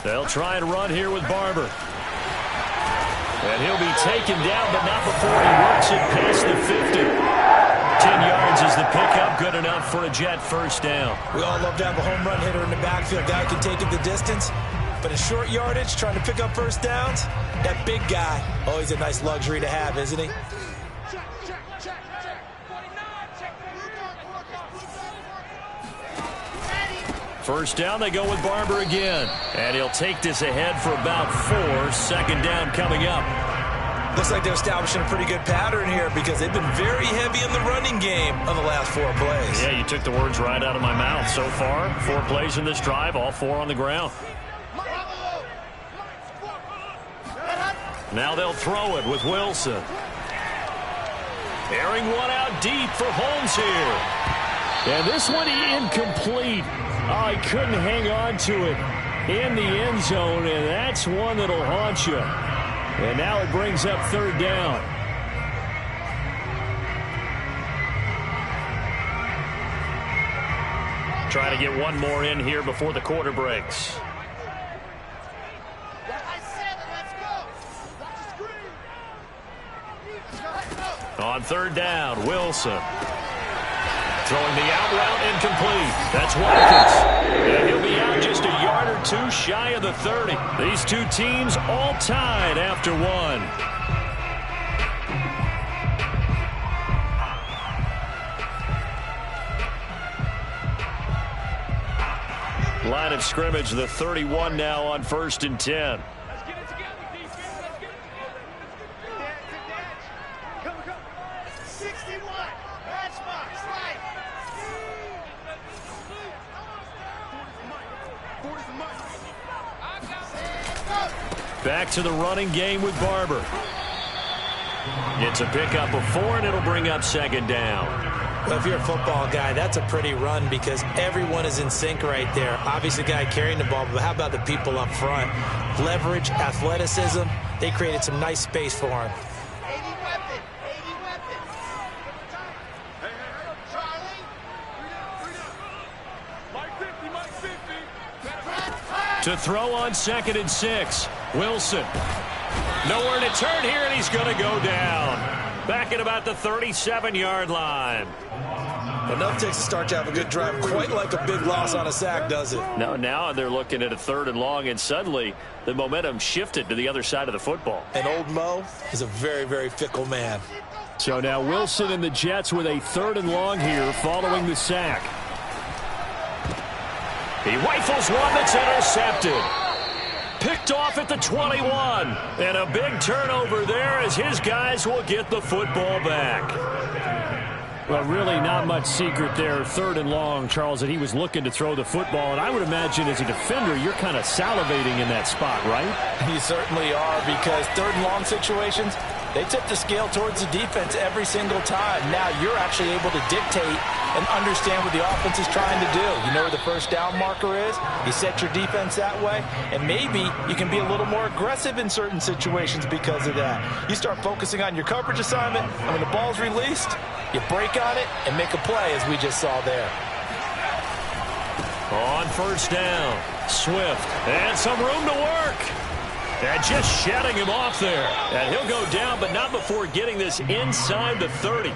They'll try and run here with Barber. And he'll be taken down, but not before he works it past the 50. 10 yards is the pickup, good enough for a Jet first down. We all love to have a home run hitter in the backfield. Guy who can take it the distance. But in short yardage, trying to pick up first downs, that big guy, always a nice luxury to have, isn't he? First down, they go with Barber again. And he'll take this ahead for about 4. 2nd down coming up. Looks like they're establishing a pretty good pattern here because they've been very heavy in the running game on the last 4 plays. Yeah, you took the words right out of my mouth. So far, 4 plays in this drive, all 4 on the ground. Now they'll throw it with Wilson. Airing one out deep for Holmes here. And this one incomplete. Oh, he couldn't hang on to it in the end zone, and that's one that'll haunt you. And now it brings up 3rd down. Trying to get one more in here before the quarter breaks. On 3rd down, Wilson. Throwing the out route incomplete. That's Watkins. And he'll be out just a yard or 2 shy of the 30. These two teams all tied after 1. Line of scrimmage, the 31 now on 1st and 10. Back to the running game with Barber. It's a pickup of 4, and it'll bring up 2nd down. Well, if you're a football guy, that's a pretty run because everyone is in sync right there. Obviously, the guy carrying the ball, but how about the people up front? Leverage, athleticism. They created some nice space for him. To throw on 2nd and 6. Wilson. Nowhere to turn here, and he's going to go down. Back at about the 37-yard line. Enough takes to start to have a good drive. Quite like a big loss on a sack, does it? No, now they're looking at a 3rd and long, and suddenly the momentum shifted to the other side of the football. And old Mo is a very, very fickle man. So now Wilson and the Jets with a 3rd and long here following the sack. He rifles one that's intercepted. picked off at the 21. And a big turnover there as his guys will get the football back. Well, really not much secret there. 3rd and long, Charles, that he was looking to throw the football. And I would imagine as a defender, you're kind of salivating in that spot, right? You certainly are, because 3rd and long situations, they tip the scale towards the defense every single time. Now you're actually able to dictate and understand what the offense is trying to do. You know where the first down marker is. You set your defense that way, and maybe you can be a little more aggressive in certain situations because of that. You start focusing on your coverage assignment, and when the ball's released, you break on it and make a play, as we just saw there. On 1st down, Swift, and some room to work. And just shutting him off there. And he'll go down, but not before getting this inside the 30.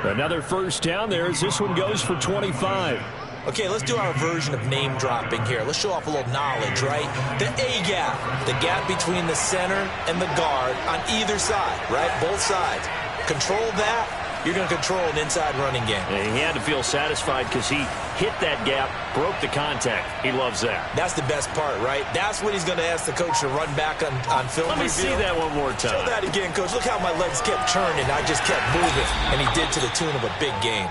Another 1st down there as this one goes for 25. Okay, let's do our version of name dropping here. Let's show off a little knowledge, right? The A gap, the gap between the center and the guard on either side, right? Both sides. Control that. You're going to control an inside running game. And he had to feel satisfied because he hit that gap, broke the contact. He loves that. That's the best part, right? That's what he's going to ask the coach to run back on film Let me see that one more time. Show that again, coach. Look how my legs kept turning. I just kept moving, and he did to the tune of a big game.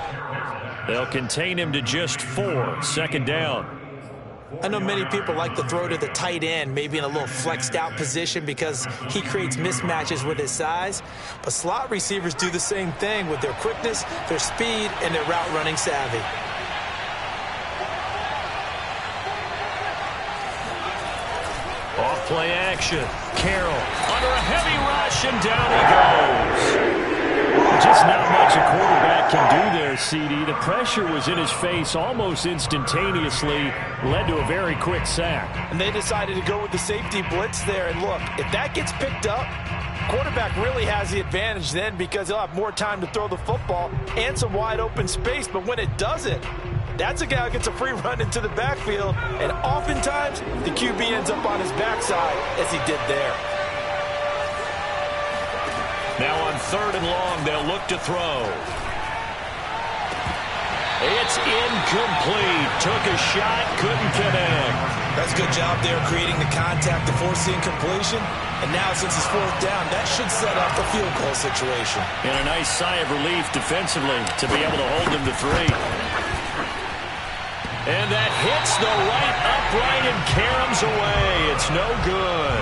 They'll contain him to just 4. 2nd down. I know many people like to throw to the tight end, maybe in a little flexed out position because he creates mismatches with his size. But slot receivers do the same thing with their quickness, their speed, and their route running savvy. Off play action. Carroll under a heavy rush, and down he goes. Just not much a quarterback can do there, CD. The pressure was in his face almost instantaneously, led to a very quick sack. And they decided to go with the safety blitz there. And look, if that gets picked up, quarterback really has the advantage then because he'll have more time to throw the football and some wide open space. But when it doesn't, that's a guy who gets a free run into the backfield. And oftentimes, the QB ends up on his backside as he did there. Now on 3rd and long, they'll look to throw. It's incomplete. Took a shot, couldn't connect. That's a good job there creating the contact to force the incompletion. And now since it's 4th down, that should set up a field goal situation. And a nice sigh of relief defensively to be able to hold him to 3. And that hits the right upright and caroms away. It's no good.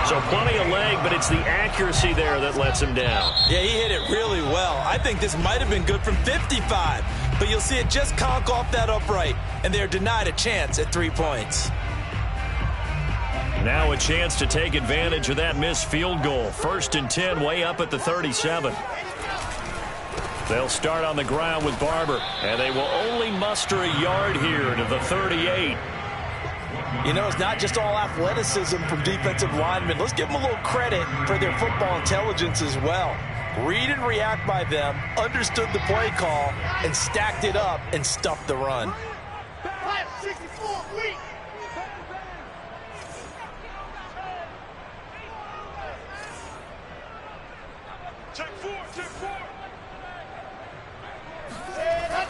So plenty of leg, but it's the accuracy there that lets him down. Yeah, he hit it really well. I think this might have been good from 55. But you'll see it just conk off that upright, and they're denied a chance at 3 points. Now a chance to take advantage of that missed field goal. 1st and 10, way up at the 37. They'll start on the ground with Barber, and they will only muster a yard here to the 38. You know, it's not just all athleticism from defensive linemen. Let's give them a little credit for their football intelligence as well. Read and react by them, understood the play call, and stacked it up and stuffed the run.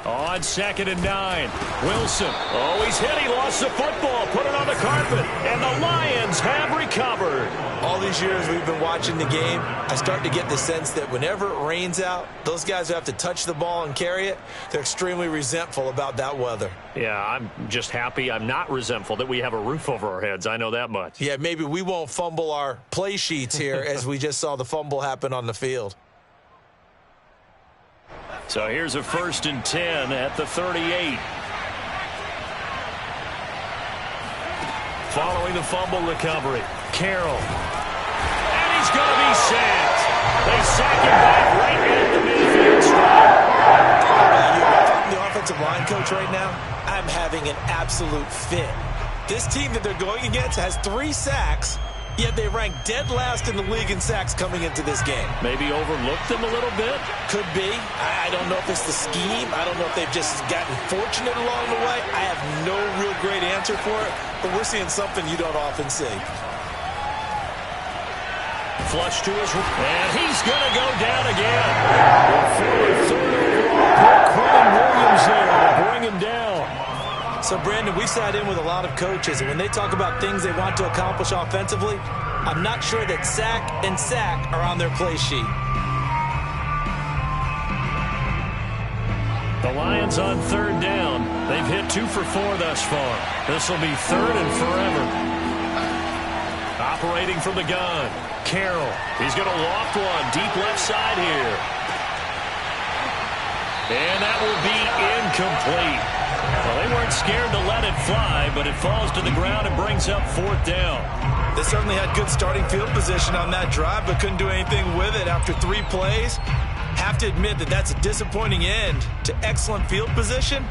On 2nd and 9, Wilson. Oh, he's hit. He lost the football. Put it on the carpet. And the Lions have recovered. All these years we've been watching the game, I start to get the sense that whenever it rains out, those guys who have to touch the ball and carry it, they're extremely resentful about that weather. Yeah, I'm just happy I'm not resentful that we have a roof over our heads. I know that much. Yeah, maybe we won't fumble our play sheets here as we just saw the fumble happen on the field. So here's a 1st and 10 at the 38. Following the fumble recovery, Carroll. And he's going to be sacked. They sack him back right at the midfield stripe. I'm the offensive line coach right now. I'm having an absolute fit. This team that they're going against has 3 sacks, yet they rank dead last in the league in sacks coming into this game. Maybe overlooked them a little bit? Could be. I don't know if it's the scheme. I don't know if they've just gotten fortunate along the way. I have no real great answer for it, but we're seeing something you don't often see. Flush to his, and he's going to go down again. For a 3rd overall, Quinn Williams there to bring him down. So, Brandon, we sat in with a lot of coaches, and when they talk about things they want to accomplish offensively, I'm not sure that sack and sack are on their play sheet. The Lions on third down. They've hit 2 for 4 thus far. This will be third and forever. Operating from the gun. Carroll. He's going to loft one. Deep left side here. And that will be incomplete. Well, they weren't scared to let it fly, but it falls to the ground and brings up 4th down. They certainly had good starting field position on that drive, but couldn't do anything with it after 3 plays. Have to admit that that's a disappointing end to excellent field position.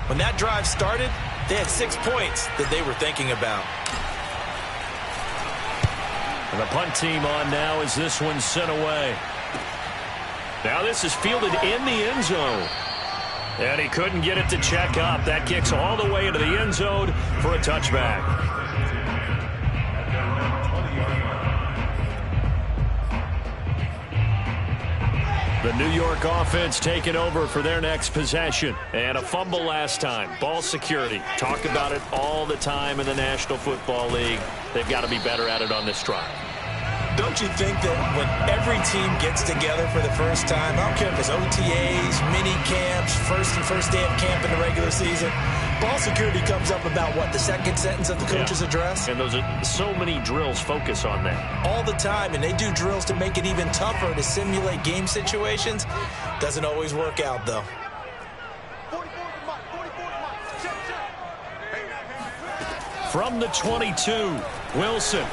When that drive started, they had 6 points that they were thinking about. And the punt team on now as this one's sent away. Now this is fielded in the end zone. And he couldn't get it to check up. That kicks all the way into the end zone for a touchback. The New York offense taking over for their next possession. And a fumble last time. Ball security. Talk about it all the time in the National Football League. They've got to be better at it on this drive. Don't you think that when every team gets together for the first time, I don't care if it's OTAs, mini camps, first day of camp in the regular season, ball security comes up about, what, the second sentence of the coach's address? And those are so many drills focus on that. All the time, and they do drills to make it even tougher to simulate game situations. Doesn't always work out, though. From the 22, Wilson.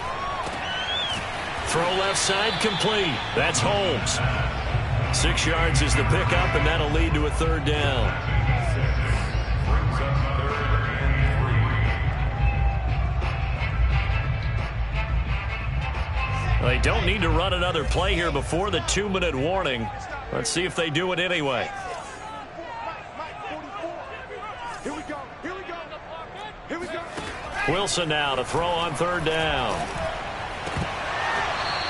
Throw left side complete. That's Holmes. 6 yards is the pickup, and that'll lead to a 3rd down. They don't need to run another play here before the 2-minute warning. Let's see if they do it anyway. Here we go. Here we go. Here we go. Wilson now to throw on 3rd down.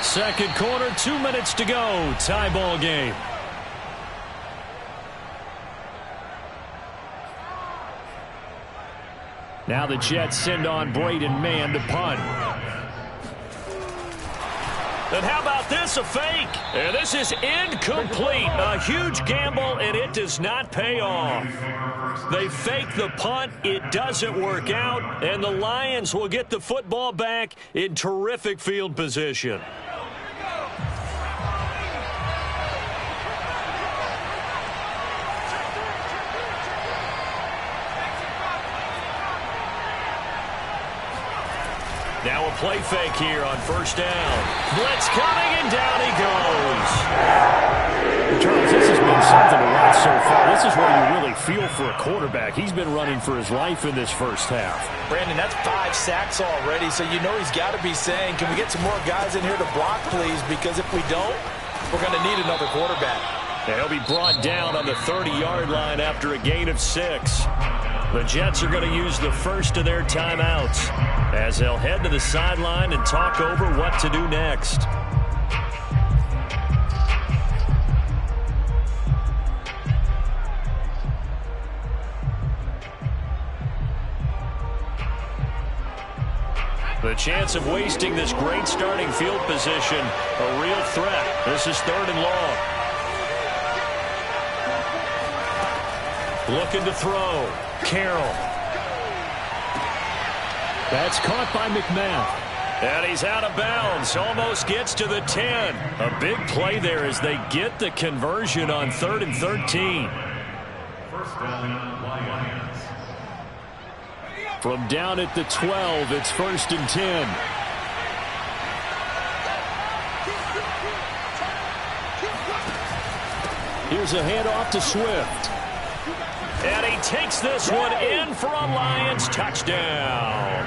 Second quarter, 2 minutes to go. Tie ball game. Now the Jets send on Braden Mann to punt. And how about this, a fake? And this is incomplete. A huge gamble, and it does not pay off. They fake the punt. It doesn't work out, and the Lions will get the football back in terrific field position. Now a play fake here on 1st down. Blitz coming, and down he goes. Charles, this has been something to watch so far. This is where you really feel for a quarterback. He's been running for his life in this first half. Brandon, that's 5 sacks already, so you know he's got to be saying, can we get some more guys in here to block, please? Because if we don't, we're going to need another quarterback. And he'll be brought down on the 30-yard line after a gain of 6. The Jets are going to use the first of their timeouts as they'll head to the sideline and talk over what to do next. The chance of wasting this great starting field position, a real threat. This is 3rd and long. Looking to throw. Carroll. That's caught by McMath. And he's out of bounds. Almost gets to the 10. A big play there as they get the conversion on 3rd and 13. First down, Lions. From down at the 12, it's 1st and 10. Here's a handoff to Swift. And he takes this one in for a Lions touchdown.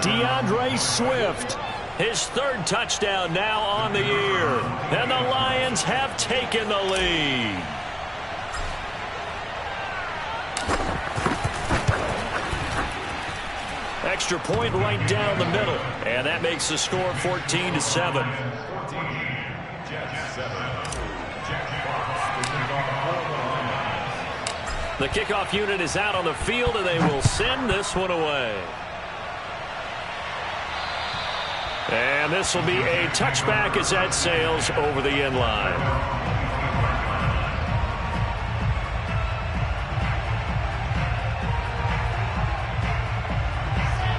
DeAndre Swift, his 3rd touchdown now on the year. And the Lions have taken the lead. Extra point right down the middle. And that makes the score 14-7. 14, Jets 7. Jack Fox, the kickoff for the Lions. The kickoff unit is out on the field, and they will send this one away. And this will be a touchback as that sails over the end line.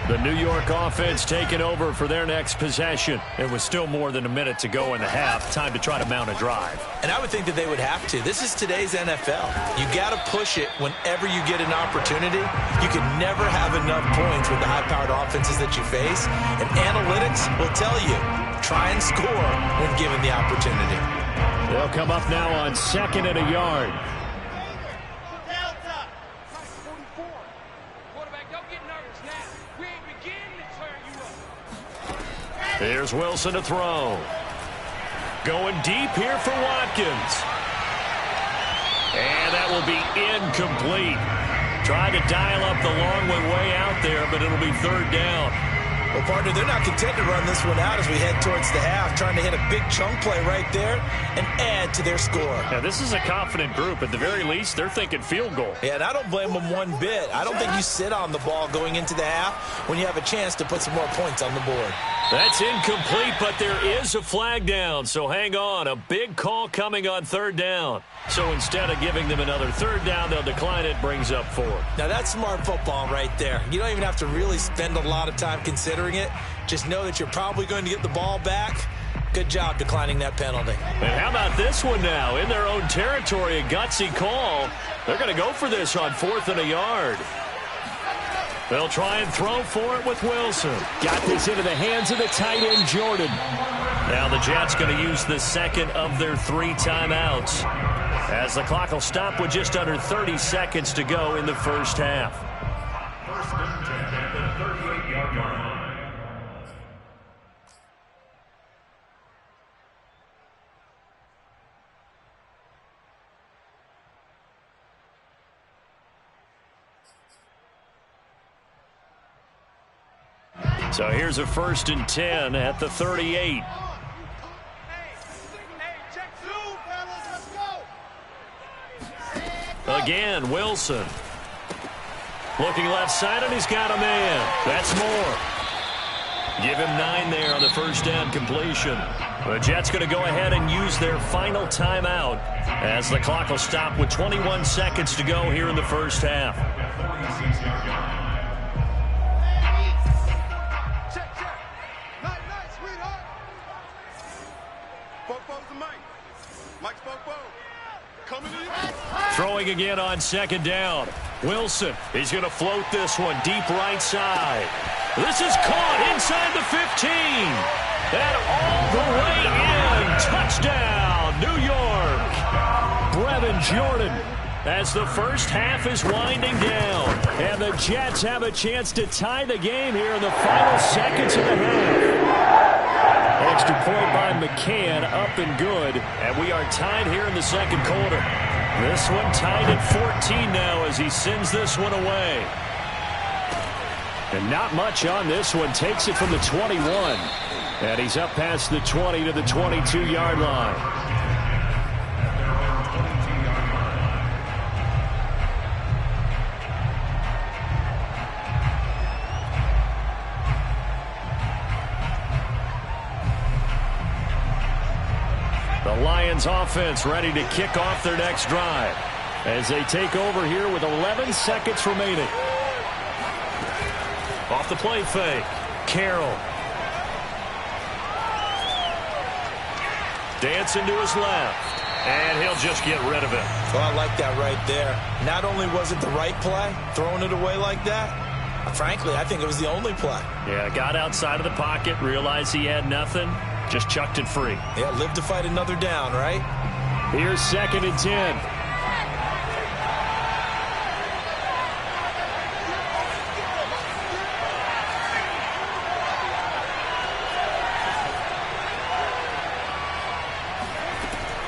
The New York offense taking over for their next possession. It was still more than a minute to go in the half. Time to try to mount a drive. And I would think that they would have to. This is today's NFL. You got to push it whenever you get an opportunity. You can never have enough points with the high-powered offenses that you face. And analytics will tell you, try and score when given the opportunity. They'll come up now on 2nd and a yard. Here's Wilson to throw. Going deep here for Watkins. And that will be incomplete. Tried to dial up the long one way out there, but it'll be 3rd down. Well, partner, they're not content to run this one out as we head towards the half, trying to hit a big chunk play right there and add to their score. Yeah, this is a confident group. At the very least, they're thinking field goal. Yeah, and I don't blame them one bit. I don't think you sit on the ball going into the half when you have a chance to put some more points on the board. That's incomplete, but there is a flag down, so hang on. A big call coming on 3rd down. So instead of giving them another 3rd down, they'll decline it, brings up 4. Now, that's smart football right there. You don't even have to really spend a lot of time considering it. Just know that you're probably going to get the ball back. Good job declining that penalty. And how about this one now? In their own territory, a gutsy call. They're going to go for this on 4th and a yard. They'll try and throw for it with Wilson. Got this into the hands of the tight end, Jordan. Now the Jets going to use the 2nd of their 3 timeouts, as the clock will stop with just under 30 seconds to go in the first half. 1st and 10 at the 38-yard line. So here's a 1st and 10 at the 38. Again, Wilson. Looking left side, and he's got a man. That's more. Give him 9 there on the 1st down completion. The Jets going to go ahead and use their final timeout as the clock will stop with 21 seconds to go here in the first half. Throwing again on 2nd down. Wilson, he's going to float this one deep right side. This is caught inside the 15. And all the way in. Touchdown, New York. Brevin Jordan, as the first half is winding down. And the Jets have a chance to tie the game here in the final seconds of the half. Extra point by McCann, up and good. And we are tied here in the 2nd quarter. This one tied at 14 now as he sends this one away. And not much on this one. Takes it from the 21. And he's up past the 20 to the 22-yard line. The Lions offense ready to kick off their next drive as they take over here with 11 seconds remaining. Off the play fake. Carroll. Dancing to his left. And he'll just get rid of it. Well, I like that right there. Not only was it the right play, throwing it away like that, frankly, I think it was the only play. Yeah, got outside of the pocket, realized he had nothing, just chucked it free. Yeah, live to fight another down, right? Here's 2nd and 10.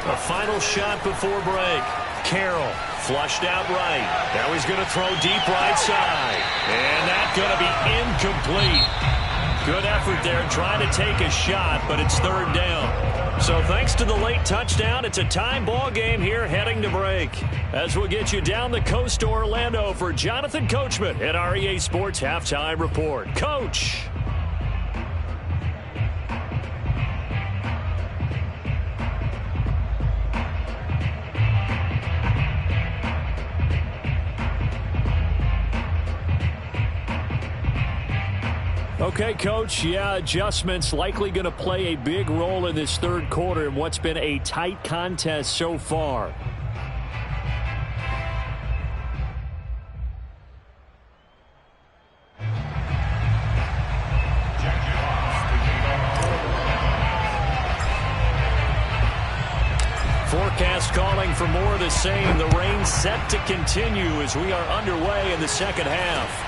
A final shot before break. Carroll flushed out right. Now he's going to throw deep right side. And that's going to be incomplete. Good effort there trying to take a shot, but it's 3rd down. So thanks to the late touchdown, it's a tie ball game here heading to break. As we'll get you down the coast to Orlando for Jonathan Coachman at our EA Sports Halftime Report. Coach. Okay, Coach, yeah, adjustments likely going to play a big role in this third quarter in what's been a tight contest so far. Forecast calling for more of the same. The rain set to continue as we are underway in the second half.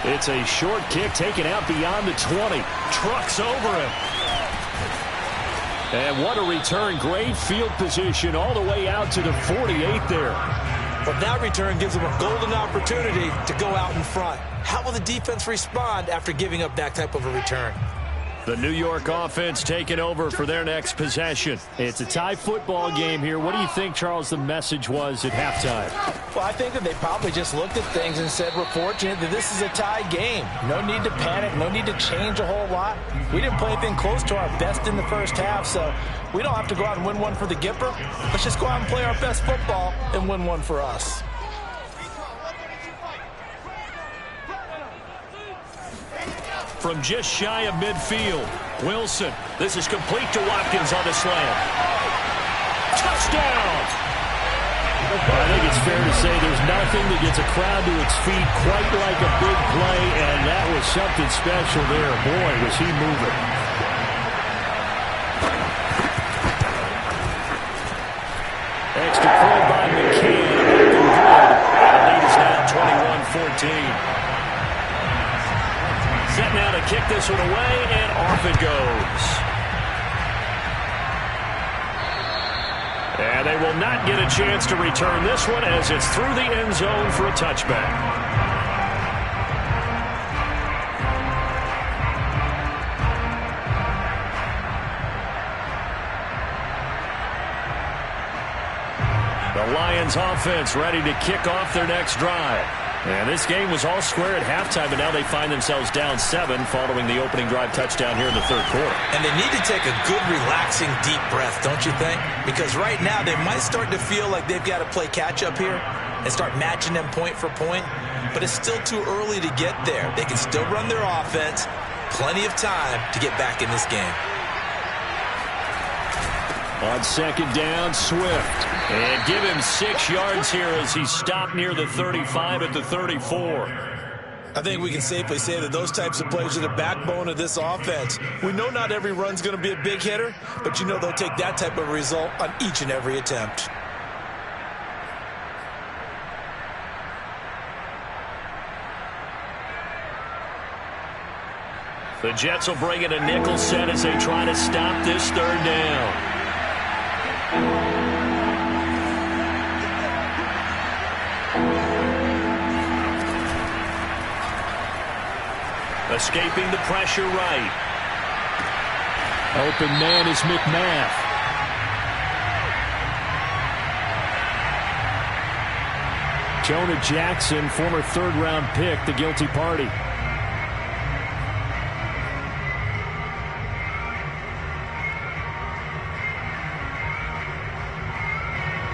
It's a short kick taken out beyond the 20. Trucks over him. And what a return. Great field position all the way out to the 48 there. But that return gives them a golden opportunity to go out in front. How will the defense respond after giving up that type of a return? The New York offense taking over for their next possession. It's a tie football game here. What do you think, Charles, the message was at halftime? Well, I think that they probably just looked at things and said, we're fortunate that this is a tie game. No need to panic. No need to change a whole lot. We didn't play anything close to our best in the first half, so we don't have to go out and win one for the Gipper. Let's just go out and play our best football and win one for us. From just shy of midfield, Wilson. This is complete to Watkins on the slam. Touchdown! I think it's fair to say there's nothing that gets a crowd to its feet quite like a big play, and that was something special there. Boy, was he moving. Extra point by McCann. The lead is now 21-14. Set now to kick this one away, and off it goes. And they will not get a chance to return this one as it's through the end zone for a touchback. The Lions offense ready to kick off their next drive. And this game was all square at halftime, and now they find themselves down 7 following the opening drive touchdown here in the third quarter. And they need to take a good, relaxing, deep breath, don't you think? Because right now they might start to feel like they've got to play catch-up here and start matching them point for point. But it's still too early to get there. They can still run their offense. Plenty of time to get back in this game. On second down, Swift. And give him 6 yards here as he stopped near the 35 at the 34. I think we can safely say that those types of plays are the backbone of this offense. We know not every run's going to be a big hitter, but you know they'll take that type of result on each and every attempt. The Jets will bring in a nickel set as they try to stop this third down. Escaping the pressure right. Open man is McMath. Jonah Jackson, former third-round pick, the guilty party.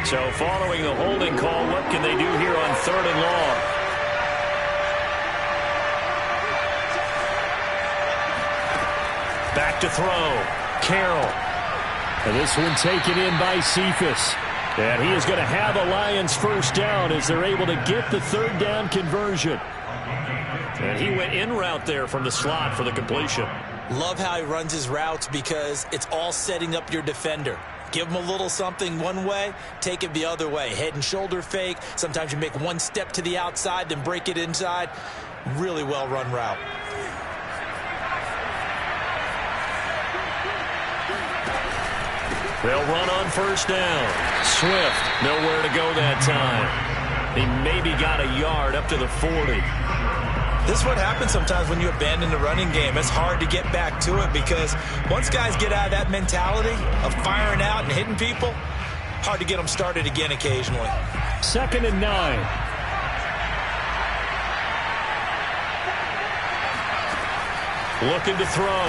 So following the holding call, what can they do here on 3rd and long? Back to throw. Carroll. And this one taken in by Cephas. And he is going to have a Lions first down as they're able to get the third down conversion. And he went in route there from the slot for the completion. Love how he runs his routes because it's all setting up your defender. Give him a little something one way, take it the other way. Head and shoulder fake. Sometimes you make one step to the outside, then break it inside. Really well run route. They'll run on first down. Swift, nowhere to go that time. He maybe got a yard up to the 40. This is what happens sometimes when you abandon the running game. It's hard to get back to it because once guys get out of that mentality of firing out and hitting people, hard to get them started again occasionally. 2nd and 9. Looking to throw.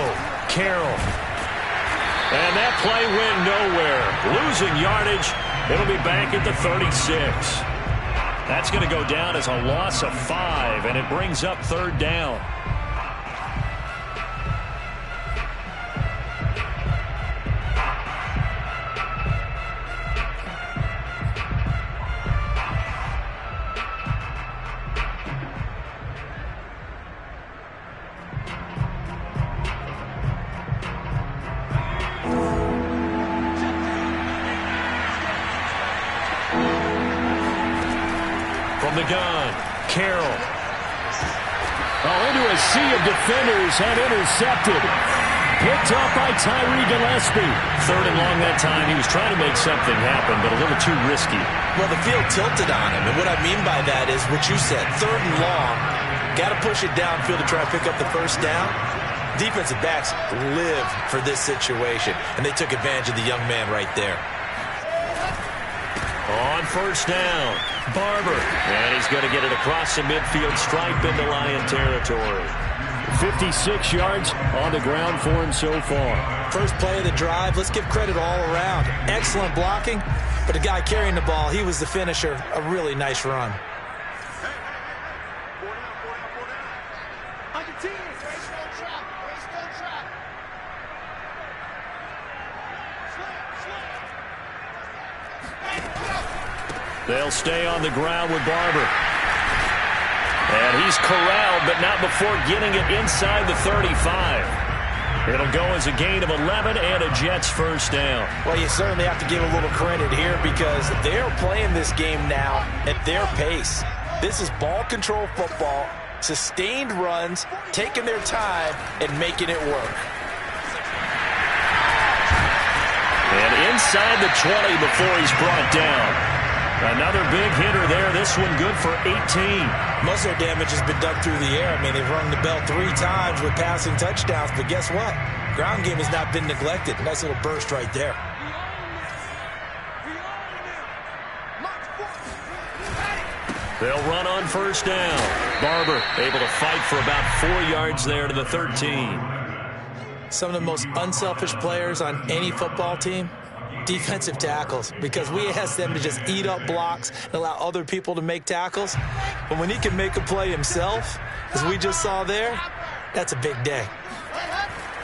Carroll. And that play went nowhere. Losing yardage. It'll be back at the 36. That's going to go down as a loss of 5, and it brings up 3rd down. From the gun, Carroll. Into a sea of defenders and intercepted. Picked up by Tyree Gillespie. 3rd and long that time. He was trying to make something happen, but a little too risky. Well, the field tilted on him, and what I mean by that is what you said. 3rd and long, got to push it downfield to try to pick up the first down. Defensive backs live for this situation, and they took advantage of the young man right there. On 1st down, Barber. And he's going to get it across the midfield stripe into Lion territory. 56 yards on the ground for him so far. First play of the drive, let's give credit all around. Excellent blocking, but the guy carrying the ball, he was the finisher. A really nice run. They'll stay on the ground with Barber. And he's corralled, but not before getting it inside the 35. It'll go as a gain of 11 and a Jets first down. Well, you certainly have to give a little credit here because they're playing this game now at their pace. This is ball control football, sustained runs, taking their time and making it work. And inside the 20 before he's brought down. Another big hitter there. This one good for 18. Most of their damage has been done through the air. I mean, they've rung the bell 3 times with passing touchdowns, but guess what? Ground game has not been neglected. Nice little burst right there. They'll run on 1st down. Barber able to fight for about 4 yards there to the 13. Some of the most unselfish players on any football team, defensive tackles, because we ask them to just eat up blocks and allow other people to make tackles. But when he can make a play himself, as we just saw there, that's a big day.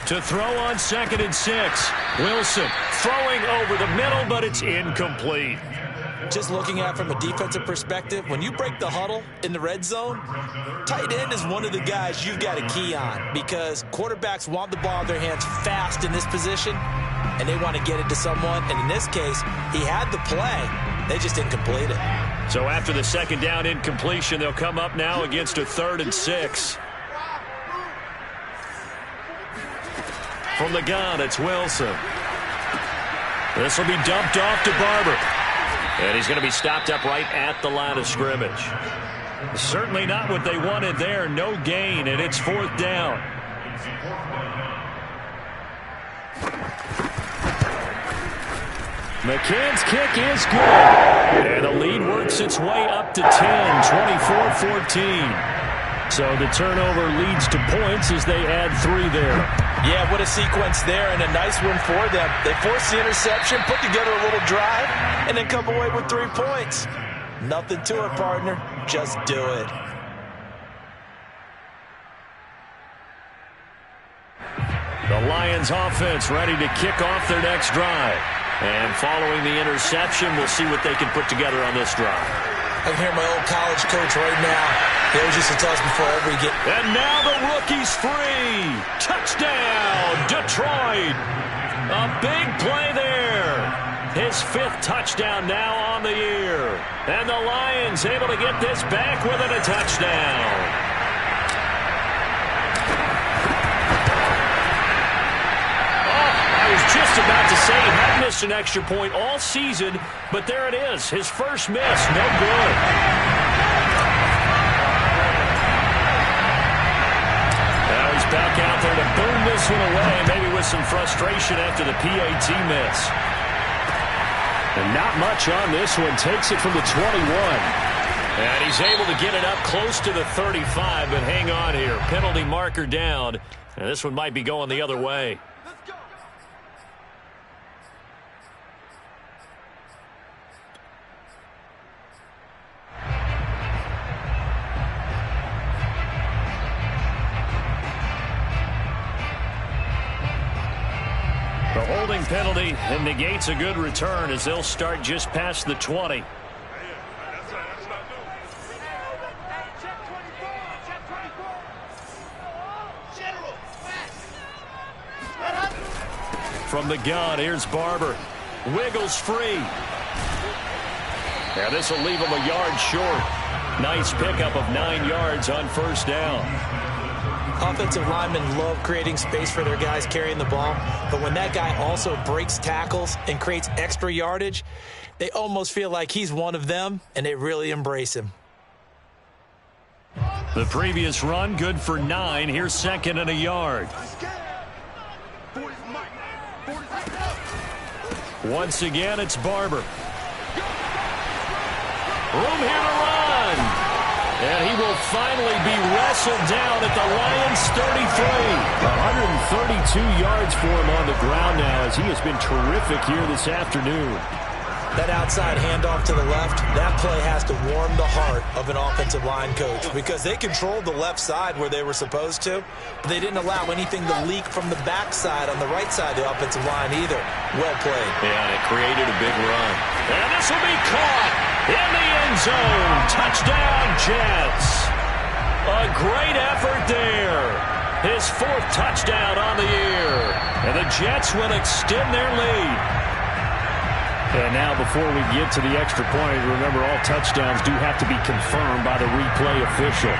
To throw on 2nd and 6. Wilson throwing over the middle, but it's incomplete. Just looking at it from a defensive perspective, when you break the huddle in the red zone, tight end is one of the guys you've got to key on because quarterbacks want the ball in their hands fast in this position, and they want to get it to someone. And in this case, he had the play. They just didn't complete it. So after the 2nd down incompletion, they'll come up now against a 3rd and 6. From the gun, it's Wilson. This will be dumped off to Barber. And he's going to be stopped up right at the line of scrimmage. Certainly not what they wanted there. No gain, and it's 4th down. McCann's kick is good. And the lead works its way up to 10, 24-14. So the turnover leads to points as they add 3 there. Yeah, what a sequence there, and a nice one for them. They forced the interception, put together a little drive, and then come away with 3 points. Nothing to it, partner. Just do it. The Lions offense ready to kick off their next drive. And following the interception, we'll see what they can put together on this drive. I can hear my old college coach right now. He always used to tell us before every game. And now the rookie's free. Touchdown, Detroit. A big play there. His 5th touchdown now on the year. And the Lions able to get this back within a touchdown. I was just about to say he hadn't missed an extra point all season, but there it is. His first miss, no good. this one away, maybe with some frustration after the PAT miss. And not much on this one. Takes it from the 21. And he's able to get it up close to the 35, but hang on here. Penalty marker down. And this one might be going the other way. The holding penalty and negates a good return as they'll start just past the 20. From the gun, here's Barber. Wiggles free. Yeah, this will leave him a yard short. Nice pickup of 9 yards on first down. Offensive linemen love creating space for their guys carrying the ball, but when that guy also breaks tackles and creates extra yardage, they almost feel like he's one of them, and they really embrace him. The previous run, good for 9. Here's second and a yard. Once again, it's Barber. Room here to run. And he will finally be wrestled down at the Lions' 33. 132 yards for him on the ground now as he has been terrific here this afternoon. That outside handoff to the left, that play has to warm the heart of an offensive line coach because they controlled the left side where they were supposed to, but they didn't allow anything to leak from the backside on the right side of the offensive line either. Well played. Yeah, and it created a big run. And this will be caught in the end zone. Touchdown, Jets. A great effort there. His 4th touchdown on the year. And the Jets will extend their lead. And now before we get to the extra point, remember all touchdowns do have to be confirmed by the replay official.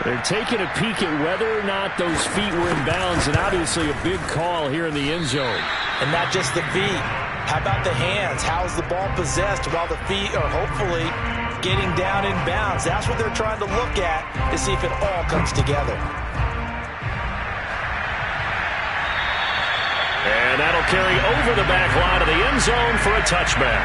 They're taking a peek at whether or not those feet were in bounds, and obviously a big call here in the end zone. And not just the feet. How about the hands? How's the ball possessed while the feet are hopefully getting down in bounds? That's what they're trying to look at to see if it all comes together. And that'll carry over the back line of the end zone for a touchback.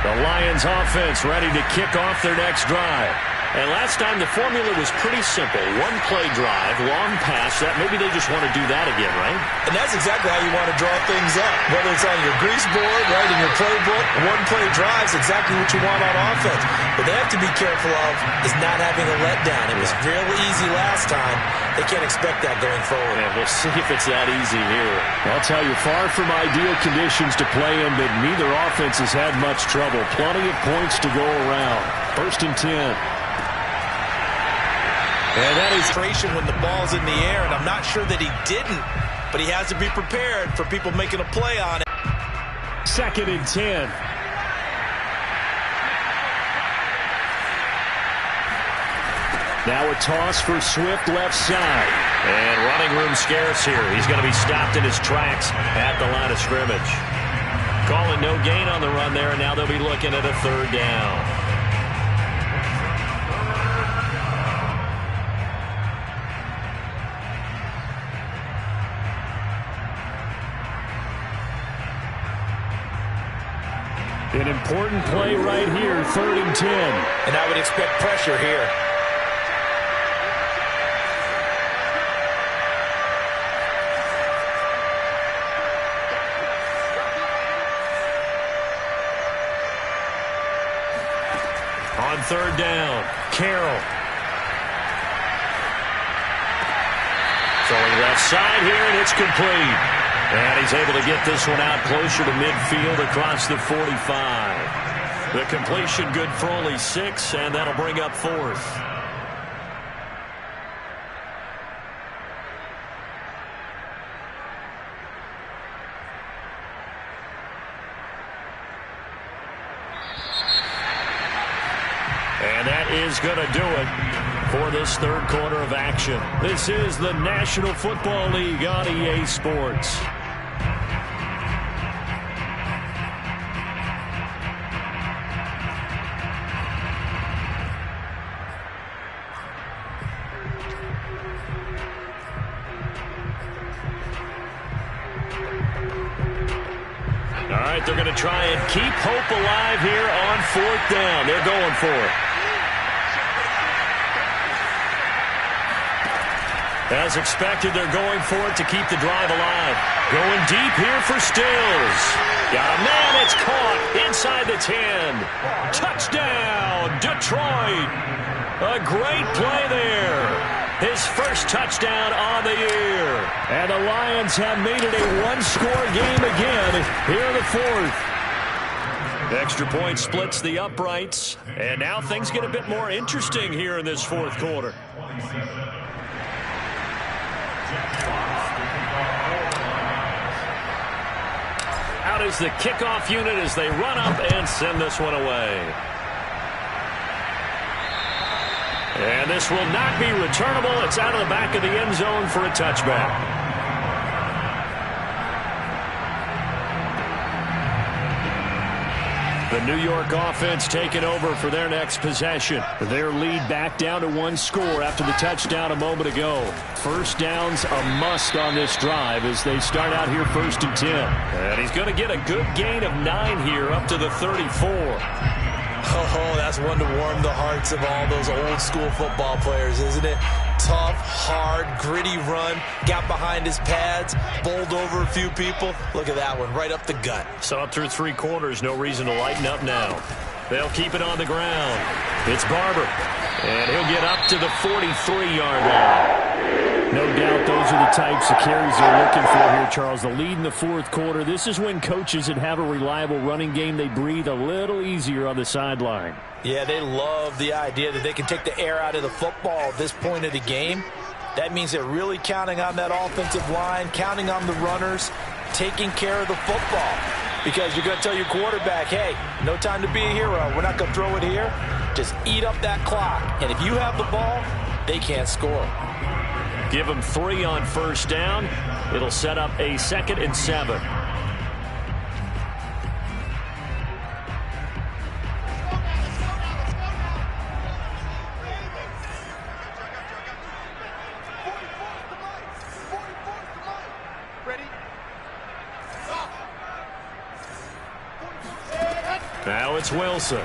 The Lions offense ready to kick off their next drive. And last time the formula was pretty simple. One play drive, long pass. That maybe they just want to do that again, right? And that's exactly how you want to draw things up. Whether it's on your grease board, right, in your playbook, one play drive is exactly what you want on offense. What they have to be careful of is not having a letdown. It was real easy last time. They can't expect that going forward. Yeah, we'll see if it's that easy here. I'll tell you, far from ideal conditions to play in, but neither offense has had much trouble. Plenty of points to go around. 1st and 10. And that is frustration when the ball's in the air, and I'm not sure that he didn't, but he has to be prepared for people making a play on it. 2nd and 10. Now a toss for Swift left side. And running room scarce here. He's going to be stopped in his tracks at the line of scrimmage. Calling no gain on the run there, and now they'll be looking at a 3rd down. An important play right here, 3rd and 10. And I would expect pressure here. On 3rd down, Carroll. Throwing left side here, and it's complete. And he's able to get this one out closer to midfield across the 45. The completion good for only 6, and that'll bring up 4th. And that is going to do it for this 3rd quarter of action. This is the National Football League on EA Sports. All right, they're going to try and keep hope alive here on 4th down. They're going for it. As expected, they're going for it to keep the drive alive. Going deep here for Stills. Got a man, it's caught inside the 10. Touchdown, Detroit. A great play there. His first touchdown on the year. And the Lions have made it a one-score game again here in the 4th. Extra point splits the uprights. And now things get a bit more interesting here in this 4th quarter. Out is the kickoff unit as they run up and send this one away. And this will not be returnable. It's out of the back of the end zone for a touchback. The New York offense taking over for their next possession. Their lead back down to one score after the touchdown a moment ago. First down's a must on this drive as they start out here 1st and 10. And he's going to get a good gain of 9 here up to the 34. Oh, that's one to warm the hearts of all those old school football players, isn't it? Tough, hard, gritty run. Got behind his pads, bowled over a few people. Look at that one, right up the gut. So up through 3 quarters, no reason to lighten up now. They'll keep it on the ground. It's Barber. And he'll get up to the 43-yard line. No doubt those are the types of carries they're looking for here, Charles. The lead in the 4th quarter. This is when coaches that have a reliable running game, they breathe a little easier on the sideline. Yeah, they love the idea that they can take the air out of the football at this point of the game. That means they're really counting on that offensive line, counting on the runners, taking care of the football. Because you're going to tell your quarterback, hey, no time to be a hero. We're not going to throw it here. Just eat up that clock. And if you have the ball, they can't score. Give them 3 on first down. It'll set up a 2nd and 7. Now it's Wilson.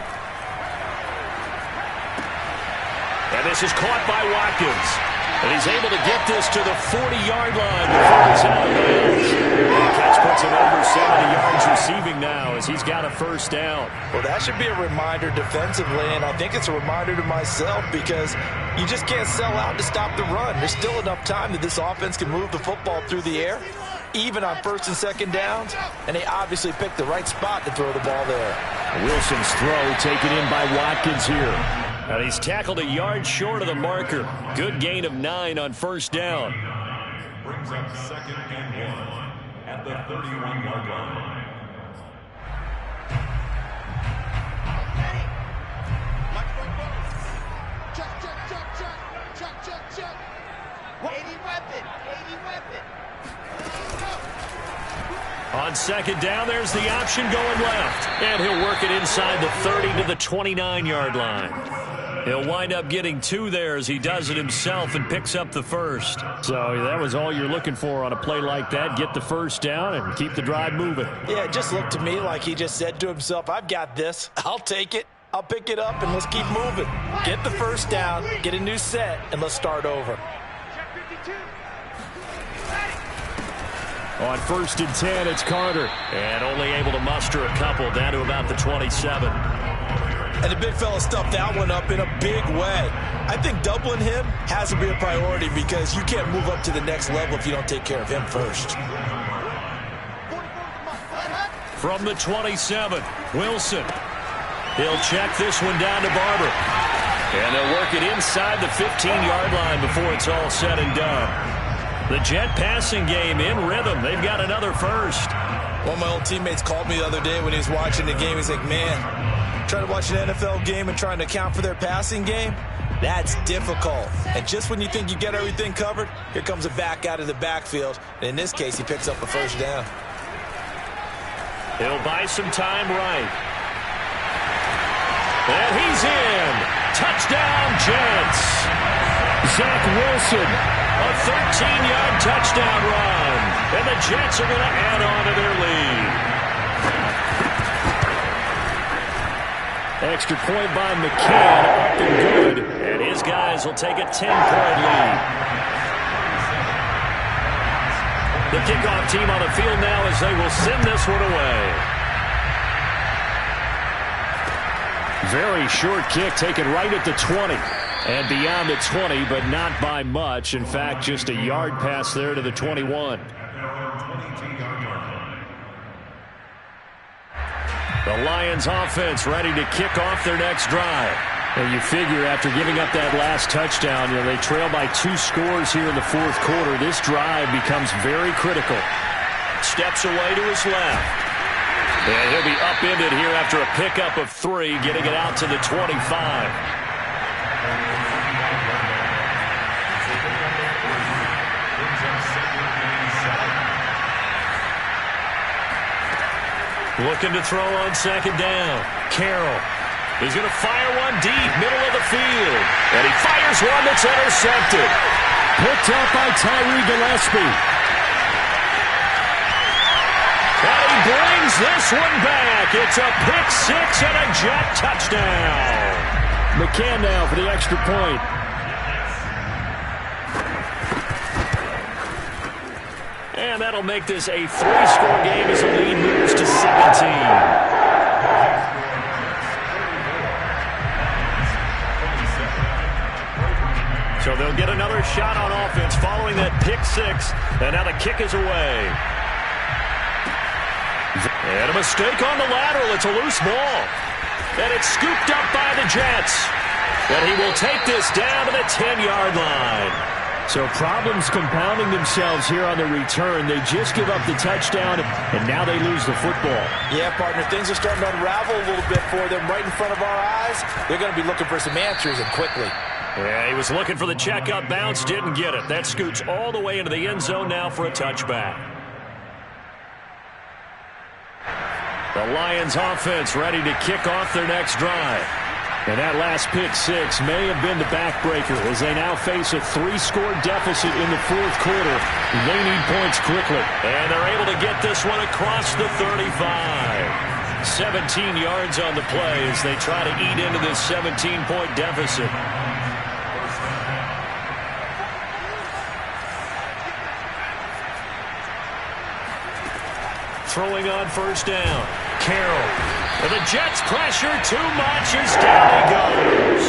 And this is caught by Watkins. And he's able to get this to the 40-yard line before it's out of bounds. And the catch puts him over 70 yards receiving now as he's got a first down. Well, that should be a reminder defensively, and I think it's a reminder to myself because you just can't sell out to stop the run. There's still enough time that this offense can move the football through the air, even on 1st and 2nd downs, and they obviously picked the right spot to throw the ball there. Wilson's throw taken in by Watkins here. And he's tackled a yard short of the marker. Good gain of 9 on first down. Brings up 2nd and 1 at the 31-yard line. Check. 80 weapon. On 2nd down, there's the option going left. And he'll work it inside the 30 to the 29-yard line. He'll wind up getting 2 there as he does it himself and picks up the first. So that was all you're looking for on a play like that. Get the first down and keep the drive moving. Yeah, it just looked to me like he just said to himself, I've got this. I'll take it. I'll pick it up, and let's keep moving. Get the first down, get a new set, and let's start over. On 1st and 10, it's Carter. And only able to muster a couple down to about the 27. And the big fella stuffed that one up in a big way. I think doubling him has to be a priority because you can't move up to the next level if you don't take care of him first. From the 27, Wilson. He'll check this one down to Barber. And they'll work it inside the 15-yard line before it's all said and done. The Jet passing game in rhythm. They've got another first. One of my old teammates called me the other day when he was watching the game. He's like, man, trying to watch an NFL game and trying to account for their passing game, that's difficult. And just when you think you get everything covered, here comes a back out of the backfield. And in this case, he picks up a first down. He'll buy some time right. And he's in. Touchdown, Jets. Zach Wilson, a 13-yard touchdown run. And the Jets are going to add on to their lead. Extra point by McCann, up and good. And his guys will take a 10-point lead. The kickoff team on the field now as they will send this one away. Very short kick taken right at the 20. And beyond the 20, but not by much. In fact, just a yard pass there to the 21. The Lions offense ready to kick off their next drive. And you figure after giving up that last touchdown, they trail by 2 scores here in the fourth quarter. This drive becomes very critical. Steps away to his left. And he'll be upended here after a pickup of 3, getting it out to the 25. Looking to throw on second down. Carroll. He's going to fire one deep, middle of the field. And he fires one that's intercepted. Picked up by Tyree Gillespie. And he brings this one back. It's a pick 6 and a Jet touchdown. McCann now for the extra point. And that'll make this a 3-score game as the lead moves to 17. So they'll get another shot on offense following that pick 6. And now the kick is away. And a mistake on the lateral. It's a loose ball. And it's scooped up by the Jets. And he will take this down to the 10-yard line. So problems compounding themselves here on the return. They just give up the touchdown, and now they lose the football. Yeah, partner, things are starting to unravel a little bit for them right in front of our eyes. They're going to be looking for some answers, and quickly. Yeah, he was looking for the checkup bounce, didn't get it. That scoots all the way into the end zone now for a touchback. The Lions offense ready to kick off their next drive. And that last pick 6 may have been the backbreaker as they now face a 3-score deficit in the fourth quarter. They need points quickly. And they're able to get this one across the 35. 17 yards on the play as they try to eat into this 17-point deficit. Throwing on first down. Carroll. And the Jets pressure too much as down he goes.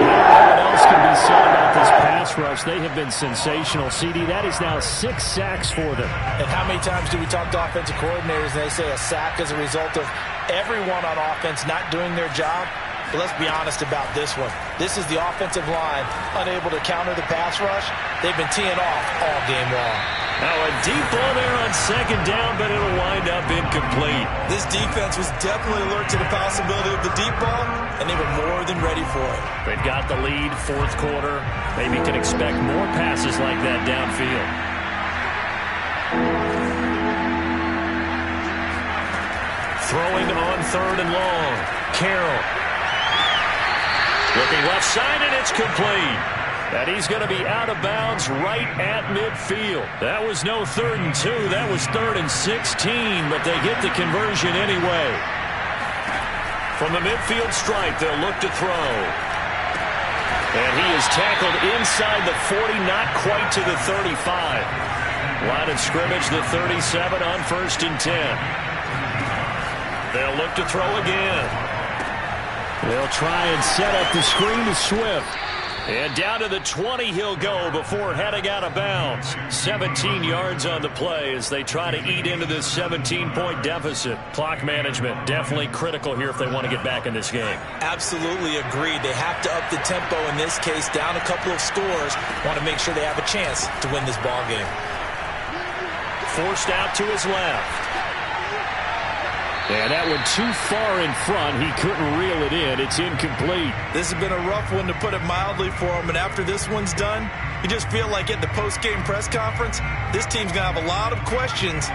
What else can be said about this pass rush? They have been sensational. CD, that is now 6 sacks for them. And how many times do we talk to offensive coordinators and they say a sack is a result of everyone on offense not doing their job? But let's be honest about this one. This is the offensive line unable to counter the pass rush. They've been teeing off all game long. Now a deep ball there on second down, but it'll wind up incomplete. This defense was definitely alert to the possibility of the deep ball, and they were more than ready for it. They've got the lead, fourth quarter. Maybe can expect more passes like that downfield. Throwing on third and long. Carroll. Looking left side, and it's complete. And he's going to be out of bounds right at midfield. That was no 3rd and 2. That was 3rd and 16, but they get the conversion anyway. From the midfield stripe, they'll look to throw. And he is tackled inside the 40, not quite to the 35. Line of scrimmage, the 37 on 1st and 10. They'll look to throw again. They'll try and set up the screen to Swift. And down to the 20 he'll go before heading out of bounds. 17 yards on the play as they try to eat into this 17-point deficit. Clock management definitely critical here if they want to get back in this game. Absolutely agreed. They have to up the tempo in this case, down a couple of scores. Want to make sure they have a chance to win this ball game. Forced out to his left. And that one too far in front. He couldn't reel it in. It's incomplete. This has been a rough one, to put it mildly, for him. And after this one's done, you just feel like at the post-game press conference, this team's going to have a lot of questions